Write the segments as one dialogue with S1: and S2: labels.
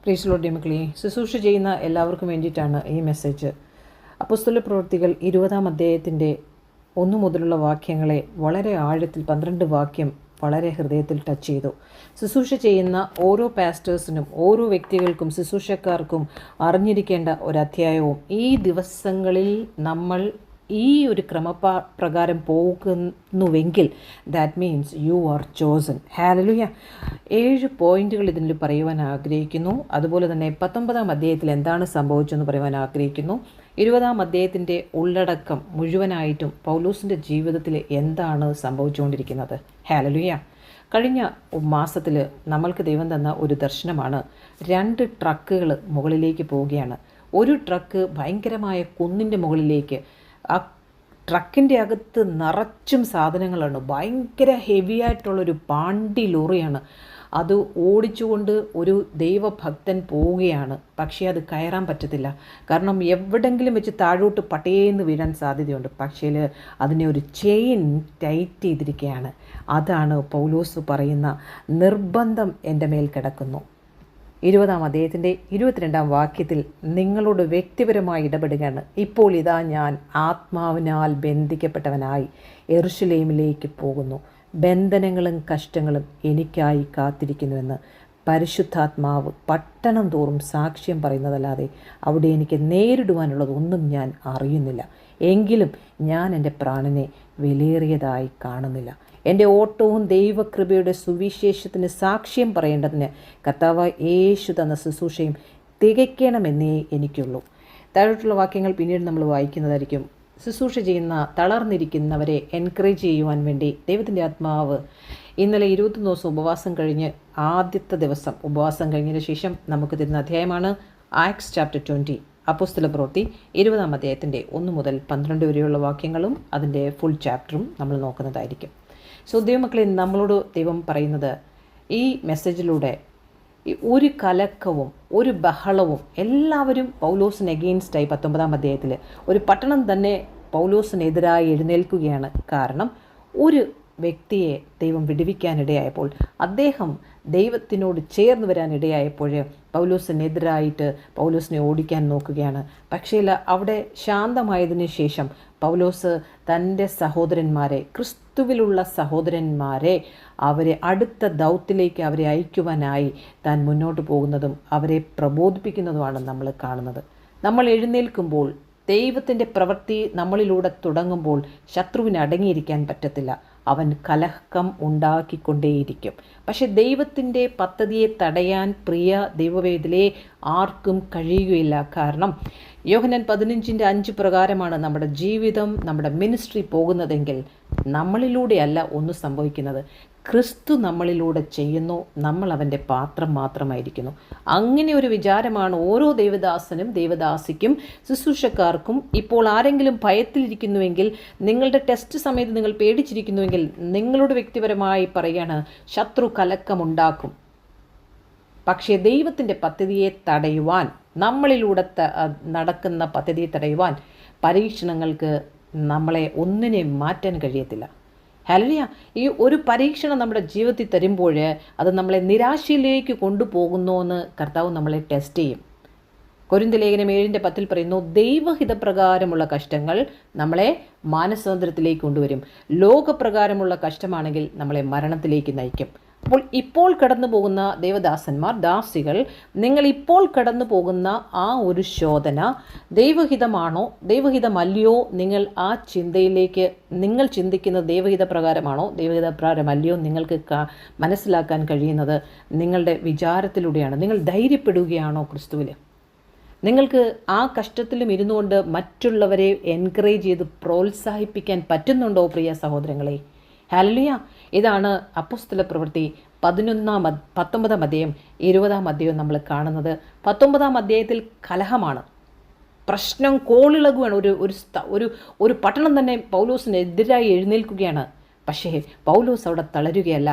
S1: Praise the Lord മക്കളെ, ശുശ്രൂഷ ചെയ്യുന്ന എല്ലാവർക്കും വേണ്ടിയിട്ടാണ് ഈ മെസ്സേജ്. അപ്പോസ്തല പ്രവൃത്തികൾ 20-ാം അധ്യായത്തിൻ്റെ 1 മുതലുള്ള വാക്യങ്ങളെ വളരെ ആഴത്തിൽ 12 വാക്യം വളരെ ഹൃദയത്തിൽ ടച്ച് ചെയ്തു. ശുശ്രൂഷ ചെയ്യുന്ന ഓരോ പാസ്റ്റേഴ്സിനും ഓരോ വ്യക്തികൾക്കും ശുശ്രൂഷക്കാർക്കും അറിഞ്ഞിരിക്കേണ്ട ഒരു അധ്യായവും ഈ ദിവസങ്ങളിൽ നമ്മൾ ഈ ഒരു ക്രമപ്രകാരം പോകുന്നുവെങ്കിൽ that means you are chosen. Hallelujah. 7 പോയിന്റുകൾ ഇതിൽ പറയുവാൻ ആഗ്രഹിക്കുന്നു. അതുപോലെ തന്നെ 19-ാം അധ്യായത്തിൽ എന്താണ് സംഭവിച്ചതെന്ന് പറയുവാൻ ആഗ്രഹിക്കുന്നു. 20-ാം അധ്യായത്തിൻ്റെ ഉള്ളടക്കം മുഴുവനായിട്ടും പൗലോസിൻ്റെ ജീവിതത്തിൽ എന്താണ് സംഭവിച്ചുകൊണ്ടിരിക്കുന്നത്. ഹല്ലേലൂയ. കഴിഞ്ഞ മാസത്തിൽ നമ്മൾക്ക് ദൈവം തന്ന ഒരു ദർശനമാണ്. 2 ട്രക്കുകൾ മുകളിലേക്ക് പോവുകയാണ്. ഒരു ട്രക്ക് ഭയങ്കരമായ കുന്നിൻ്റെ മുകളിലേക്ക്, ആ ട്രക്കിൻ്റെ അകത്ത് നിറച്ചും സാധനങ്ങളാണ്. ഭയങ്കര ഹെവി ആയിട്ടുള്ളൊരു പാണ്ടി ലോറിയാണ്. അത് ഓടിച്ചുകൊണ്ട് ഒരു ദൈവഭക്തൻ പോവുകയാണ്. പക്ഷേ അത് കയറാൻ പറ്റത്തില്ല. കാരണം എവിടെങ്കിലും വെച്ച് താഴോട്ട് പട്ടേന്ന് വീഴാൻ സാധ്യതയുണ്ട്. പക്ഷേ അതിനെ ഒരു ചെയിൻ ടൈറ്റ് ചെയ്തിരിക്കുകയാണ്. അതാണ് പൗലോസ് പറയുന്ന നിർബന്ധം എൻ്റെ മേൽ കിടക്കുന്നു. 20-ാം അധ്യായത്തിൻ്റെ 22-ാം വാക്യത്തിൽ നിങ്ങളോട് വ്യക്തിപരമായി ഇടപെടുകയാണ്. ഇപ്പോൾ ഇതാ ഞാൻ ആത്മാവിനാൽ ബന്ധിക്കപ്പെട്ടവനായി യെരൂശലേമിലേക്ക് പോകുന്നു. ബന്ധനങ്ങളും കഷ്ടങ്ങളും എനിക്കായി കാത്തിരിക്കുന്നുവെന്ന് പരിശുദ്ധാത്മാവ് പട്ടണം തോറും സാക്ഷ്യം പറയുന്നതല്ലാതെ അവിടെ എനിക്ക് നേരിടുവാനുള്ളതൊന്നും ഞാൻ അറിയുന്നില്ല. എങ്കിലും ഞാൻ എൻ്റെ പ്രാണനെ വിലയേറിയതായി കാണുന്നില്ല. എൻ്റെ ഓട്ടവും ദൈവകൃപയുടെ സുവിശേഷത്തിന് സാക്ഷ്യം പറയേണ്ടതിന് കർത്താവായ യേശു തന്ന ശുശ്രൂഷയും തികയ്ക്കണമെന്നേ എനിക്കുള്ളൂ. താഴോട്ടുള്ള വാക്യങ്ങൾ പിന്നീട് നമ്മൾ വായിക്കുന്നതായിരിക്കും. ശുശ്രൂഷ ചെയ്യുന്ന തളർന്നിരിക്കുന്നവരെ എൻകറേജ് ചെയ്യുവാൻ വേണ്ടി ദൈവത്തിൻ്റെ ആത്മാവ് ഇന്നലെ 21 ദിവസം ഉപവാസം കഴിഞ്ഞ് ആദ്യത്തെ ദിവസം ഉപവാസം കഴിഞ്ഞതിന് ശേഷം നമുക്ക് തരുന്ന അധ്യായമാണ് ആക്ട്സ് ചാപ്റ്റർ 20. അപ്പോസ്തല പ്രവൃത്തി 20-ാം അധ്യായത്തിൻ്റെ 1 മുതൽ 12 വരെയുള്ള വാക്യങ്ങളും അതിൻ്റെ ഫുൾ ചാപ്റ്ററും നമ്മൾ നോക്കുന്നതായിരിക്കും. സോ ദൈവമക്കളെ, നമ്മളോട് ദൈവം പറയുന്നത് ഈ മെസ്സേജിലൂടെ ഒരു കലക്കവും ഒരു ബഹളവും എല്ലാവരും പൗലോസിന് എഗെയിൻസ്റ്റായി 19-ാം അധ്യായത്തിൽ ഒരു പട്ടണം തന്നെ പൗലോസിനെതിരായി എഴുന്നേൽക്കുകയാണ്. കാരണം ഒരു വ്യക്തിയെ ദൈവം വിടുവിക്കാനിടയായപ്പോൾ, അദ്ദേഹം ദൈവത്തിനോട് ചേർന്ന് വരാനിടയായപ്പോൾ പൗലോസിനെതിരായിട്ട് പൗലോസിനെ ഓടിക്കാൻ നോക്കുകയാണ്. പക്ഷേ അവിടെ ശാന്തമായതിനു ശേഷം പൗലോസ് തൻ്റെ സഹോദരന്മാരെ, ക്രിസ്തുവിലുള്ള സഹോദരന്മാരെ, അവരെ അടുത്ത ദൗത്യത്തിലേക്ക് അവരെ അയക്കുവാനായി താൻ മുന്നോട്ട് പോകുന്നതും അവരെ പ്രബോധിപ്പിക്കുന്നതുമാണ് നമ്മൾ കാണുന്നത്. നമ്മൾ എഴുന്നേൽക്കുമ്പോൾ, ദൈവത്തിൻ്റെ പ്രവൃത്തി നമ്മളിലൂടെ തുടങ്ങുമ്പോൾ ശത്രുവിന് അടങ്ങിയിരിക്കാൻ പറ്റത്തില്ല. അവൻ കലഹം ഉണ്ടാക്കിക്കൊണ്ടേയിരിക്കും. പക്ഷെ ദൈവത്തിൻ്റെ പദ്ധതിയെ തടയാൻ പ്രിയ ദൈവവേദിലെ ആർക്കും കഴിയുകയില്ല. കാരണം യോഹന്നാൻ 15:5 പ്രകാരമാണ് നമ്മുടെ ജീവിതം, നമ്മുടെ മിനിസ്ട്രി പോകുന്നതെങ്കിൽ നമ്മളിലൂടെയല്ല ഒന്നും സംഭവിക്കുന്നത്. ക്രിസ്തു നമ്മളിലൂടെ ചെയ്യുന്നു, നമ്മൾ അവൻ്റെ പാത്രം മാത്രമായിരിക്കുന്നു. അങ്ങനെ ഒരു വിചാരമാണ് ഓരോ ദൈവദാസനും ദൈവദാസിക്കും ശുശ്രൂഷക്കാർക്കും. ഇപ്പോൾ ആരെങ്കിലും ഭയത്തിലിരിക്കുന്നുവെങ്കിൽ, നിങ്ങളുടെ ടെസ്റ്റ് സമയത്ത് നിങ്ങൾ പേടിച്ചിരിക്കുന്നുവെങ്കിൽ, നിങ്ങളോട് വ്യക്തിപരമായി പറയുകയാണ്, ശത്രു കലക്കമുണ്ടാക്കും. പക്ഷേ ദൈവത്തിൻ്റെ പദ്ധതിയെ തടയുവാൻ, നമ്മളിലൂടെ നടക്കുന്ന പദ്ധതിയെ തടയുവാൻ പരീക്ഷണങ്ങൾക്ക് നമ്മളെ ഒന്നിനെയും മാറ്റാൻ കഴിയത്തില്ല. ഹല്ലേലൂയ. ഈ ഒരു പരീക്ഷണം നമ്മുടെ ജീവിതത്തിൽ തരുമ്പോൾ അത് നമ്മളെ നിരാശയിലേക്ക് കൊണ്ടുപോകുന്നു എന്ന് കർത്താവ് നമ്മളെ ടെസ്റ്റ് ചെയ്യും. കൊരിന്ത്യർ ലേഖനം 7:10 പറയുന്നു, ദൈവഹിതപ്രകാരമുള്ള കഷ്ടങ്ങൾ നമ്മളെ മാനസാന്തരത്തിലേക്ക് കൊണ്ടുവരും. ലോകപ്രകാരമുള്ള കഷ്ടമാണെങ്കിൽ നമ്മളെ മരണത്തിലേക്ക് നയിക്കും. അപ്പോൾ ഇപ്പോൾ കടന്നു പോകുന്ന ദേവദാസന്മാർ, ദാസികൾ, നിങ്ങൾ ഇപ്പോൾ കടന്നു പോകുന്ന ആ ഒരു ശോധന ദൈവഹിതമാണോ ദൈവഹിതമല്ലയോ, നിങ്ങൾ ആ ചിന്തയിലേക്ക്, നിങ്ങൾ ചിന്തിക്കുന്നത് ദൈവഹിത പ്രകാരമാണോ ദൈവഹിത പ്രകാരമല്ലയോ നിങ്ങൾക്ക് മനസ്സിലാക്കാൻ കഴിയുന്നത് നിങ്ങളുടെ വിചാരത്തിലൂടെയാണ്. നിങ്ങൾ ധൈര്യപ്പെടുകയാണോ ക്രിസ്തുവിൽ? നിങ്ങൾക്ക് ആ കഷ്ടത്തിലും ഇരുന്നുകൊണ്ട് മറ്റുള്ളവരെ എൻകറേജ് ചെയ്ത് പ്രോത്സാഹിപ്പിക്കാൻ പറ്റുന്നുണ്ടോ പ്രിയ സഹോദരങ്ങളെ? ഹല്ലേലൂയ. ഇതാണ് അപ്പോസ്തല പ്രവൃത്തി 19-ാം അധ്യായം 20-ാം അധ്യായം നമ്മൾ കാണുന്നത്. 19-ാം അധ്യായത്തിൽ കലഹമാണ്, പ്രശ്നം കോളിളകുകയാണ്. ഒരു പട്ടണം തന്നെ പൗലോസിനെതിരായി എഴുന്നേൽക്കുകയാണ്. പക്ഷേ പൗലോസ് അവിടെ തളരുകയല്ല.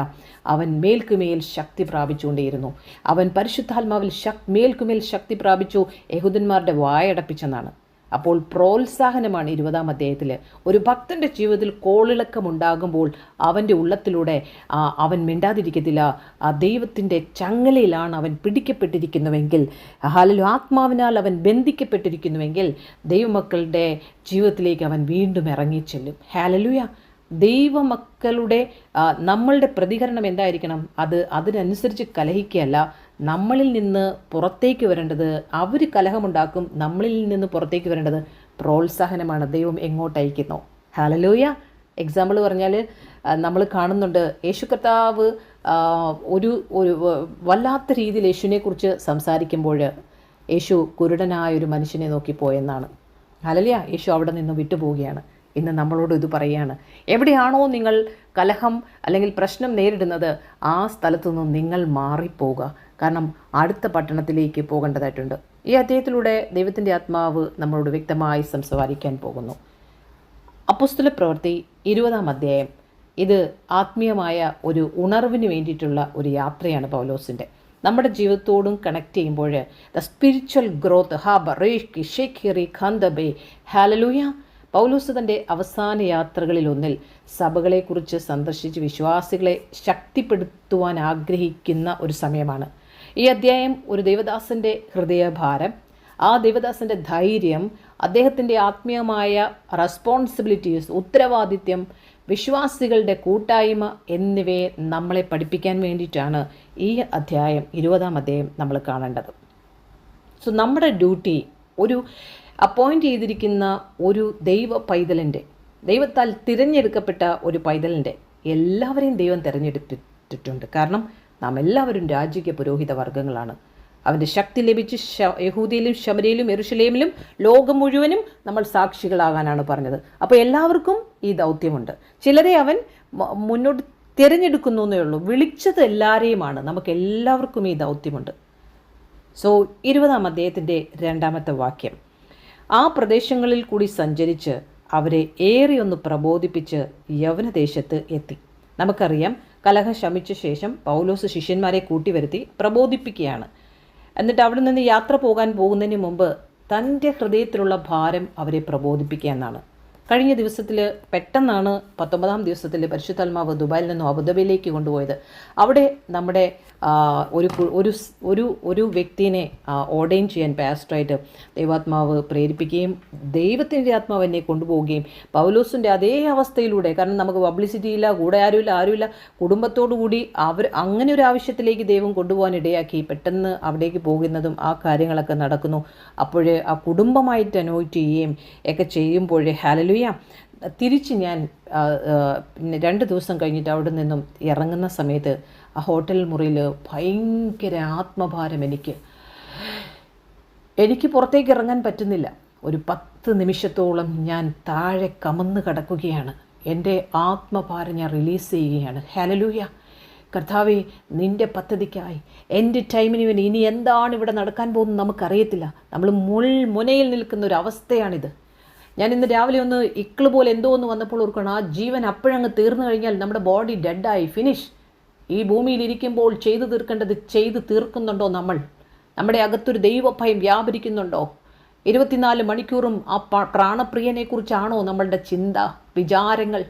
S1: അവൻ മേൽക്കുമേൽ ശക്തി പ്രാപിച്ചുകൊണ്ടേയിരുന്നു. അവൻ പരിശുദ്ധാത്മാവിൽ മേൽക്കുമേൽ ശക്തി പ്രാപിച്ചു, യഹൂദന്മാരുടെ വായടപ്പിച്ചെന്നാണ്. അപ്പോൾ പ്രോത്സാഹനമാണ് 20-ാം അധ്യായത്തിൽ. ഒരു ഭക്തൻ്റെ ജീവിതത്തിൽ കോളിളക്കമുണ്ടാകുമ്പോൾ അവൻ്റെ ഉള്ളത്തിലൂടെ അവൻ മിണ്ടാതിരിക്കത്തില്ല. ദൈവത്തിൻ്റെ ചങ്ങലയിലാണ് അവൻ പിടിക്കപ്പെട്ടിരിക്കുന്നുവെങ്കിൽ, ആത്മാവിനാൽ അവൻ ബന്ധിക്കപ്പെട്ടിരിക്കുന്നുവെങ്കിൽ ദൈവമക്കളുടെ ജീവിതത്തിലേക്ക് അവൻ വീണ്ടും ഇറങ്ങിച്ചെല്ലും. ഹല്ലേലൂയ. ദൈവമക്കളുടെ നമ്മളുടെ പ്രതികരണം എന്തായിരിക്കണം? അതിനനുസരിച്ച് കലഹിക്കുകയല്ല, നമ്മളിൽ നിന്ന് പുറത്തേക്ക് വരേണ്ടത്. അവർ കലഹമുണ്ടാക്കും, നമ്മളിൽ നിന്ന് പുറത്തേക്ക് വരേണ്ടത് പ്രോത്സാഹനമാണ്. ദൈവം എങ്ങോട്ട് അയക്കുന്നു? ഹല്ലേലൂയ. എക്സാമ്പിൾ പറഞ്ഞാൽ നമ്മൾ കാണുന്നുണ്ട്, യേശു കർത്താവ് ഒരു വല്ലാത്ത രീതിയിൽ യേശുവിനെക്കുറിച്ച് സംസാരിക്കുമ്പോൾ യേശു കുരുടനായൊരു മനുഷ്യനെ നോക്കിപ്പോയെന്നാണ്. ഹല്ലേലൂയ. യേശു അവിടെ നിന്ന് വിട്ടുപോവുകയാണ്. ഇന്ന് നമ്മളോട് ഇത് പറയുകയാണ്, എവിടെയാണോ നിങ്ങൾ കലഹം അല്ലെങ്കിൽ പ്രശ്നം നേരിടുന്നത് ആ സ്ഥലത്തു നിന്നും നിങ്ങൾ മാറിപ്പോവുക. കാരണം അടുത്ത പട്ടണത്തിലേക്ക് പോകേണ്ടതായിട്ടുണ്ട്. ഈ അധ്യായത്തിലൂടെ ദൈവത്തിൻ്റെ ആത്മാവ് നമ്മളോട് വ്യക്തമായി സംസാരിക്കാൻ പോകുന്നു. അപ്പോസ്തല പ്രവൃത്തി 20-ാം അധ്യായം ഇത് ആത്മീയമായ ഒരു ഉണർവിന് വേണ്ടിയിട്ടുള്ള ഒരു യാത്രയാണ് പൗലോസിൻ്റെ. നമ്മുടെ ജീവിതത്തോടും കണക്ട് ചെയ്യുമ്പോൾ ദ സ്പിരിച്വൽ ഗ്രോത്ത് ഹല്ലേലൂയ. പൗലോസ് തൻ്റെ അവസാന യാത്രകളിലൊന്നിൽ സഭകളെക്കുറിച്ച് സന്ദർശിച്ച് വിശ്വാസികളെ ശക്തിപ്പെടുത്തുവാൻ ആഗ്രഹിക്കുന്ന ഒരു സമയമാണ്. ഈ അധ്യായം ഒരു ദൈവദാസൻ്റെ ഹൃദയഭാരം, ആ ദൈവദാസൻ്റെ ധൈര്യം, അദ്ദേഹത്തിൻ്റെ ആത്മീയമായ റെസ്പോൺസിബിലിറ്റീസ്, ഉത്തരവാദിത്യം, വിശ്വാസികളുടെ കൂട്ടായ്മ എന്നിവയെ നമ്മളെ പഠിപ്പിക്കാൻ വേണ്ടിയിട്ടാണ് ഈ അധ്യായം 20-ാം അധ്യായം നമ്മൾ കാണേണ്ടത്. സോ നമ്മുടെ ഡ്യൂട്ടി, ഒരു അപ്പോയിൻ്റ് ചെയ്തിരിക്കുന്ന ഒരു ദൈവത്താൽ തിരഞ്ഞെടുക്കപ്പെട്ട ഒരു പൈതലിൻ്റെ എല്ലാവരെയും ദൈവം തിരഞ്ഞെടുത്തിട്ടുണ്ട്. കാരണം നാം എല്ലാവരും രാജകീയ പുരോഹിത വർഗ്ഗങ്ങളാണ്. അവൻ്റെ ശക്തി ലഭിച്ച് യഹൂദിയിലും ശമരിയിലും യെരുശലേമിലും ലോകം മുഴുവനും നമ്മൾ സാക്ഷികളാകാനാണ് പറഞ്ഞത്. അപ്പോൾ എല്ലാവർക്കും ഈ ദൗത്യമുണ്ട്. ചിലരെ അവൻ മുന്നോട്ട് തിരഞ്ഞെടുക്കുന്നു എന്നേ ഉള്ളൂ. വിളിച്ചത് എല്ലാവരെയുമാണ്. നമുക്ക് എല്ലാവർക്കും ഈ ദൗത്യമുണ്ട്. സോ 20-ാം അധ്യായത്തിൻ്റെ 2-ാമത്തെ വാക്യം, ആ പ്രദേശങ്ങളിൽ കൂടി സഞ്ചരിച്ച് അവരെ ഏറിയൊന്ന് പ്രബോധിപ്പിച്ച് യവനദേശത്ത് എത്തി. നമുക്കറിയാം, കലഹം ശമിച്ച ശേഷം പൗലോസ് ശിഷ്യന്മാരെ കൂട്ടിവരുത്തി പ്രബോധിപ്പിക്കുകയാണ്. എന്നിട്ട് അവിടെ നിന്ന് യാത്ര പോകാൻ പോകുന്നതിന് മുമ്പ് തൻ്റെ ഹൃദയത്തിലുള്ള ഭാരം അവരെ പ്രബോധിപ്പിക്കുക എന്നാണ്. കഴിഞ്ഞ ദിവസത്തിൽ പെട്ടെന്നാണ് 19-ാം ദിവസത്തിൽ പരിശുദ്ധാത്മാവ് ദുബായിൽ നിന്നും അബുദാബിയിലേക്ക് കൊണ്ടുപോയത്. അവിടെ നമ്മുടെ ഒരു വ്യക്തിനെ ഓർഡൈൻ ചെയ്യാൻ പാസ്റ്ററായിട്ട് ദൈവാത്മാവ് പ്രേരിപ്പിക്കുകയും ദൈവത്തിൻ്റെ ആത്മാവ് എന്നെ കൊണ്ടുപോവുകയും പൗലോസിൻ്റെ അതേ അവസ്ഥയിലൂടെ, കാരണം നമുക്ക് പബ്ലിസിറ്റി ഇല്ല, കൂടെ ആരുമില്ല, കുടുംബത്തോടു കൂടി അങ്ങനെ ഒരു ആവശ്യത്തിലേക്ക് ദൈവം കൊണ്ടുപോകാൻ ഇടയാക്കി. പെട്ടെന്ന് അവിടേക്ക് പോകുന്നതും ആ കാര്യങ്ങളൊക്കെ നടക്കുന്നു. അപ്പോഴേ ആ കുടുംബമായിട്ട് അനോയിറ്റ് ചെയ്യുകയും ഒക്കെ ചെയ്യുമ്പോഴേ ഹല്ലേലൂയ. തിരിച്ച് ഞാൻ 2 ദിവസം കഴിഞ്ഞിട്ട് അവിടെ നിന്നും ഇറങ്ങുന്ന സമയത്ത് ആ ഹോട്ടൽ മുറിയിൽ ഭയങ്കര ആത്മഭാരം. എനിക്ക് പുറത്തേക്ക് ഇറങ്ങാൻ പറ്റുന്നില്ല. ഒരു 10 നിമിഷത്തോളം ഞാൻ താഴെ കമന്ന് കിടക്കുകയാണ്. എൻ്റെ ആത്മഭാരം ഞാൻ റിലീസ് ചെയ്യുകയാണ്. ഹല്ലേലൂയ. കർത്താവേ, നിൻ്റെ പദ്ധതിക്കായി എൻ്റെ ടൈമിന് വേണ്ടി ഇനി എന്താണ് ഇവിടെ നടക്കാൻ പോകുന്നത് നമുക്കറിയത്തില്ല. നമ്മൾ മുനയിൽ നിൽക്കുന്ന ഒരു അവസ്ഥയാണിത്. ഞാൻ ഇന്ന് രാവിലെ ഒന്ന് ഇക്കിള് പോലെ എന്തോ ഒന്ന് വന്നപ്പോൾ ഓർക്കണം, ആ ജീവൻ അപ്പോഴങ്ങ് തീർന്നു കഴിഞ്ഞാൽ നമ്മുടെ ബോഡി ഡെഡായി, ഫിനിഷ്. ഈ ഭൂമിയിലിരിക്കുമ്പോൾ ചെയ്തു തീർക്കേണ്ടത് ചെയ്തു തീർക്കുന്നുണ്ടോ? നമ്മുടെ അകത്തൊരു ദൈവഭയം വ്യാപരിക്കുന്നുണ്ടോ? 24 മണിക്കൂറും ആ പ്രാണപ്രിയനെക്കുറിച്ചാണോ നമ്മളുടെ ചിന്ത, വിചാരങ്ങൾ?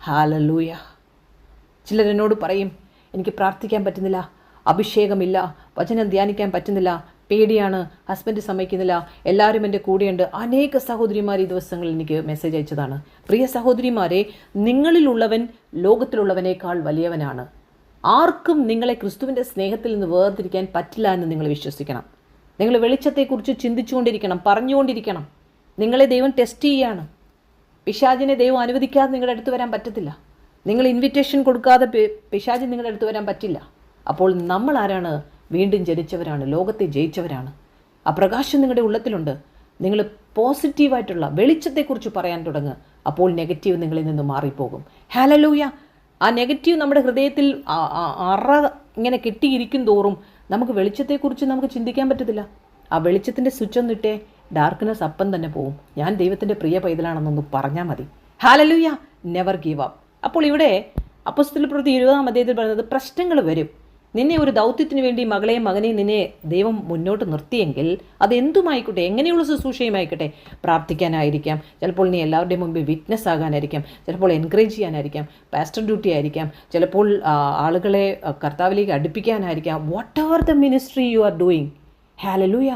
S1: ഹല്ലേലൂയ. ചിലരെന്നോട് പറയും, എനിക്ക് പ്രാർത്ഥിക്കാൻ പറ്റുന്നില്ല, അഭിഷേകമില്ല, വചനം ധ്യാനിക്കാൻ പറ്റുന്നില്ല, പേടിയാണ്, ഹസ്ബൻഡ് സമ്മതിക്കുന്നില്ല, എല്ലാവരും എൻ്റെ കൂടെയുണ്ട്. അനേക സഹോദരിമാർ ഈ ദിവസങ്ങളിൽ എനിക്ക് മെസ്സേജ് അയച്ചതാണ്. പ്രിയ സഹോദരിമാരെ, നിങ്ങളിലുള്ളവൻ ലോകത്തിലുള്ളവനേക്കാൾ വലിയവനാണ്. ആർക്കും നിങ്ങളെ ക്രിസ്തുവിൻ്റെ സ്നേഹത്തിൽ നിന്ന് വേർതിരിക്കാൻ പറ്റില്ല എന്ന് നിങ്ങൾ വിശ്വസിക്കണം. നിങ്ങൾ വെളിച്ചത്തെക്കുറിച്ച് ചിന്തിച്ചുകൊണ്ടിരിക്കണം, പറഞ്ഞുകൊണ്ടിരിക്കണം. നിങ്ങളെ ദൈവം ടെസ്റ്റ് ചെയ്യുകയാണ്. പിശാചിനെ ദൈവം അനുവദിക്കാതെ നിങ്ങളുടെ അടുത്ത് വരാൻ പറ്റത്തില്ല. നിങ്ങൾ ഇൻവിറ്റേഷൻ കൊടുക്കാതെ പിശാചിന് നിങ്ങളുടെ അടുത്ത് വരാൻ പറ്റില്ല. അപ്പോൾ നമ്മൾ ആരാണ്? വീണ്ടും ജനിച്ചവരാണ്, ലോകത്തെ ജയിച്ചവരാണ്. ആ പ്രകാശം നിങ്ങളുടെ ഉള്ളത്തിലുണ്ട്. നിങ്ങൾ പോസിറ്റീവായിട്ടുള്ള വെളിച്ചത്തെക്കുറിച്ച് പറയാൻ തുടങ്ങുക. അപ്പോൾ നെഗറ്റീവ് നിങ്ങളിൽ നിന്ന് മാറിപ്പോകും. ഹല്ലേലൂയ. ആ നെഗറ്റീവ് നമ്മുടെ ഹൃദയത്തിൽ ഇങ്ങനെ കെട്ടിയിരിക്കും തോറും നമുക്ക് വെളിച്ചത്തെക്കുറിച്ച് നമുക്ക് ചിന്തിക്കാൻ പറ്റത്തില്ല. ആ വെളിച്ചത്തിൻ്റെ സ്വിച്ച് ഒന്നിട്ടേ ഡാർക്ക്നെസ് അപ്പം തന്നെ പോവും. ഞാൻ ദൈവത്തിൻ്റെ പ്രിയ പൈതലാണെന്നൊന്ന് പറഞ്ഞാൽ മതി. ഹല്ലേലൂയ. Never give up. അപ്പോൾ ഇവിടെ അപ്പോസ്തല പ്രവൃത്തി 20-ാം അധ്യായത്തിൽ പറയുന്നത് പ്രശ്നങ്ങൾ വരും. നിന്നെ ഒരു ദൗത്യത്തിന് വേണ്ടി മകളെയും മകനെയും നിന്നെ ദൈവം മുന്നോട്ട് നിർത്തിയെങ്കിൽ അത് എന്തുമായിക്കോട്ടെ, എങ്ങനെയുള്ള ശുശ്രൂഷയുമായിക്കോട്ടെ, പ്രാർത്ഥിക്കാനായിരിക്കാം, ചിലപ്പോൾ നീ എല്ലാവരുടെയും മുമ്പിൽ വിറ്റ്നസ് ആകാനായിരിക്കാം, ചിലപ്പോൾ എൻകറേജ് ചെയ്യാനായിരിക്കാം, പാസ്റ്റർ ഡ്യൂട്ടി ആയിരിക്കാം, ചിലപ്പോൾ ആളുകളെ കർത്താവിലേക്ക് അടുപ്പിക്കാനായിരിക്കാം. Whatever the ministry you are doing. Hallelujah.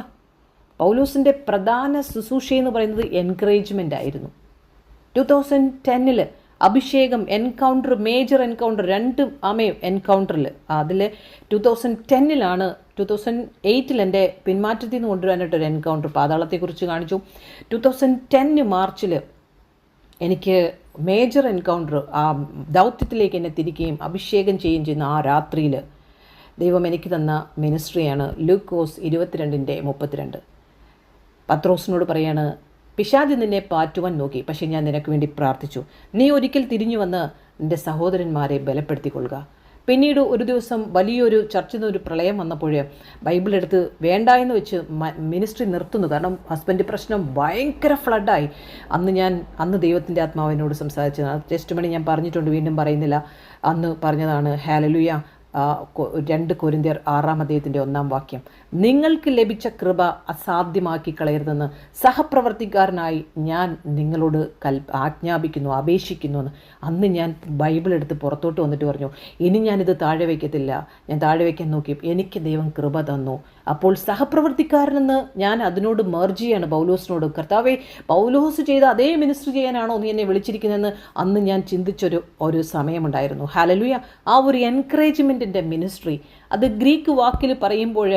S1: പൗലോസിൻ്റെ പ്രധാന ശുശ്രൂഷയെന്ന് പറയുന്നത് എൻകറേജ്മെൻ്റ് ആയിരുന്നു. 2010 അഭിഷേകം എൻകൗണ്ടർ, മേജർ എൻകൗണ്ടർ, 2 എൻകൗണ്ടറിൽ, അതിൽ 2010 2008 എൻ്റെ പിന്മാറ്റത്തിൽ നിന്ന് കൊണ്ടുവരാനായിട്ടൊരു എൻകൗണ്ടർ പാതാളത്തെക്കുറിച്ച് കാണിച്ചു. 2010 മാർച്ചിൽ എനിക്ക് മേജർ എൻകൗണ്ടർ, ആ ദൗത്യത്തിലേക്ക് എന്നെ തിരിക്കുകയും അഭിഷേകം ചെയ്യുകയും ചെയ്യുന്ന ആ രാത്രിയിൽ ദൈവം എനിക്ക് തന്ന മിനിസ്ട്രിയാണ് ലൂക്കോസ് 22:32. പത്രോസിനോട് പറയാണ്, പിശാച് നിന്നെ പാറ്റുവാൻ നോക്കി, പക്ഷേ ഞാൻ നിനക്ക് വേണ്ടി പ്രാർത്ഥിച്ചു. നീ ഒരിക്കൽ തിരിഞ്ഞു വന്ന് നിൻ്റെ സഹോദരന്മാരെ ബലപ്പെടുത്തിക്കൊള്ളുക. പിന്നീട് ഒരു ദിവസം വലിയൊരു ചർച്ചിൽ നിന്ന് ഒരു പ്രളയം വന്നപ്പോൾ ബൈബിൾ എടുത്ത് വേണ്ട എന്ന് വെച്ച് മിനിസ്ട്രി നിർത്തുന്നു. കാരണം ഹസ്ബൻഡ് പ്രശ്നം ഭയങ്കര ഫ്ലഡായി. അന്ന് ദൈവത്തിൻ്റെ ആത്മാവിനോട് സംസാരിച്ചത് ടെസ്റ്റ് മണി ഞാൻ പറഞ്ഞിട്ടുണ്ട്, വീണ്ടും പറയുന്നില്ല. അന്ന് പറഞ്ഞതാണ് ഹല്ലേലൂയ, 2 കൊരിന്ത്യർ 6:1 നിങ്ങൾക്ക് ലഭിച്ച കൃപ അസാധ്യമാക്കി കളയരുതെന്ന് സഹപ്രവർത്തിക്കാരനായി ഞാൻ നിങ്ങളോട് ആജ്ഞാപിക്കുന്നു, അപേക്ഷിക്കുന്നു എന്ന്. അന്ന് ഞാൻ ബൈബിൾ എടുത്ത് പുറത്തോട്ട് വന്നിട്ട് പറഞ്ഞു, ഇനി ഞാനിത് താഴെ വയ്ക്കത്തില്ല. ഞാൻ താഴെ വയ്ക്കാൻ നോക്കി, എനിക്ക് ദൈവം കൃപ തന്നു. അപ്പോൾ സഹപ്രവർത്തിക്കാരനെന്ന് ഞാൻ അതിനോട് മെർജ് ചെയ്യാണ് പൗലോസിനോട്. കർത്താവേ, പൗലോസ് ചെയ്ത അതേ മിനിസ്ട്രി ചെയ്യാനാണോ നീ എന്നെ വിളിച്ചിരിക്കുന്നതെന്ന് അന്ന് ഞാൻ ചിന്തിച്ചൊരു സമയമുണ്ടായിരുന്നു. ഹല്ലേലൂയ. ആ ഒരു എൻകറേജ്മെൻറ്റിൻ്റെ മിനിസ്ട്രി, അത് ഗ്രീക്ക് വാക്കിൽ പറയുമ്പോൾ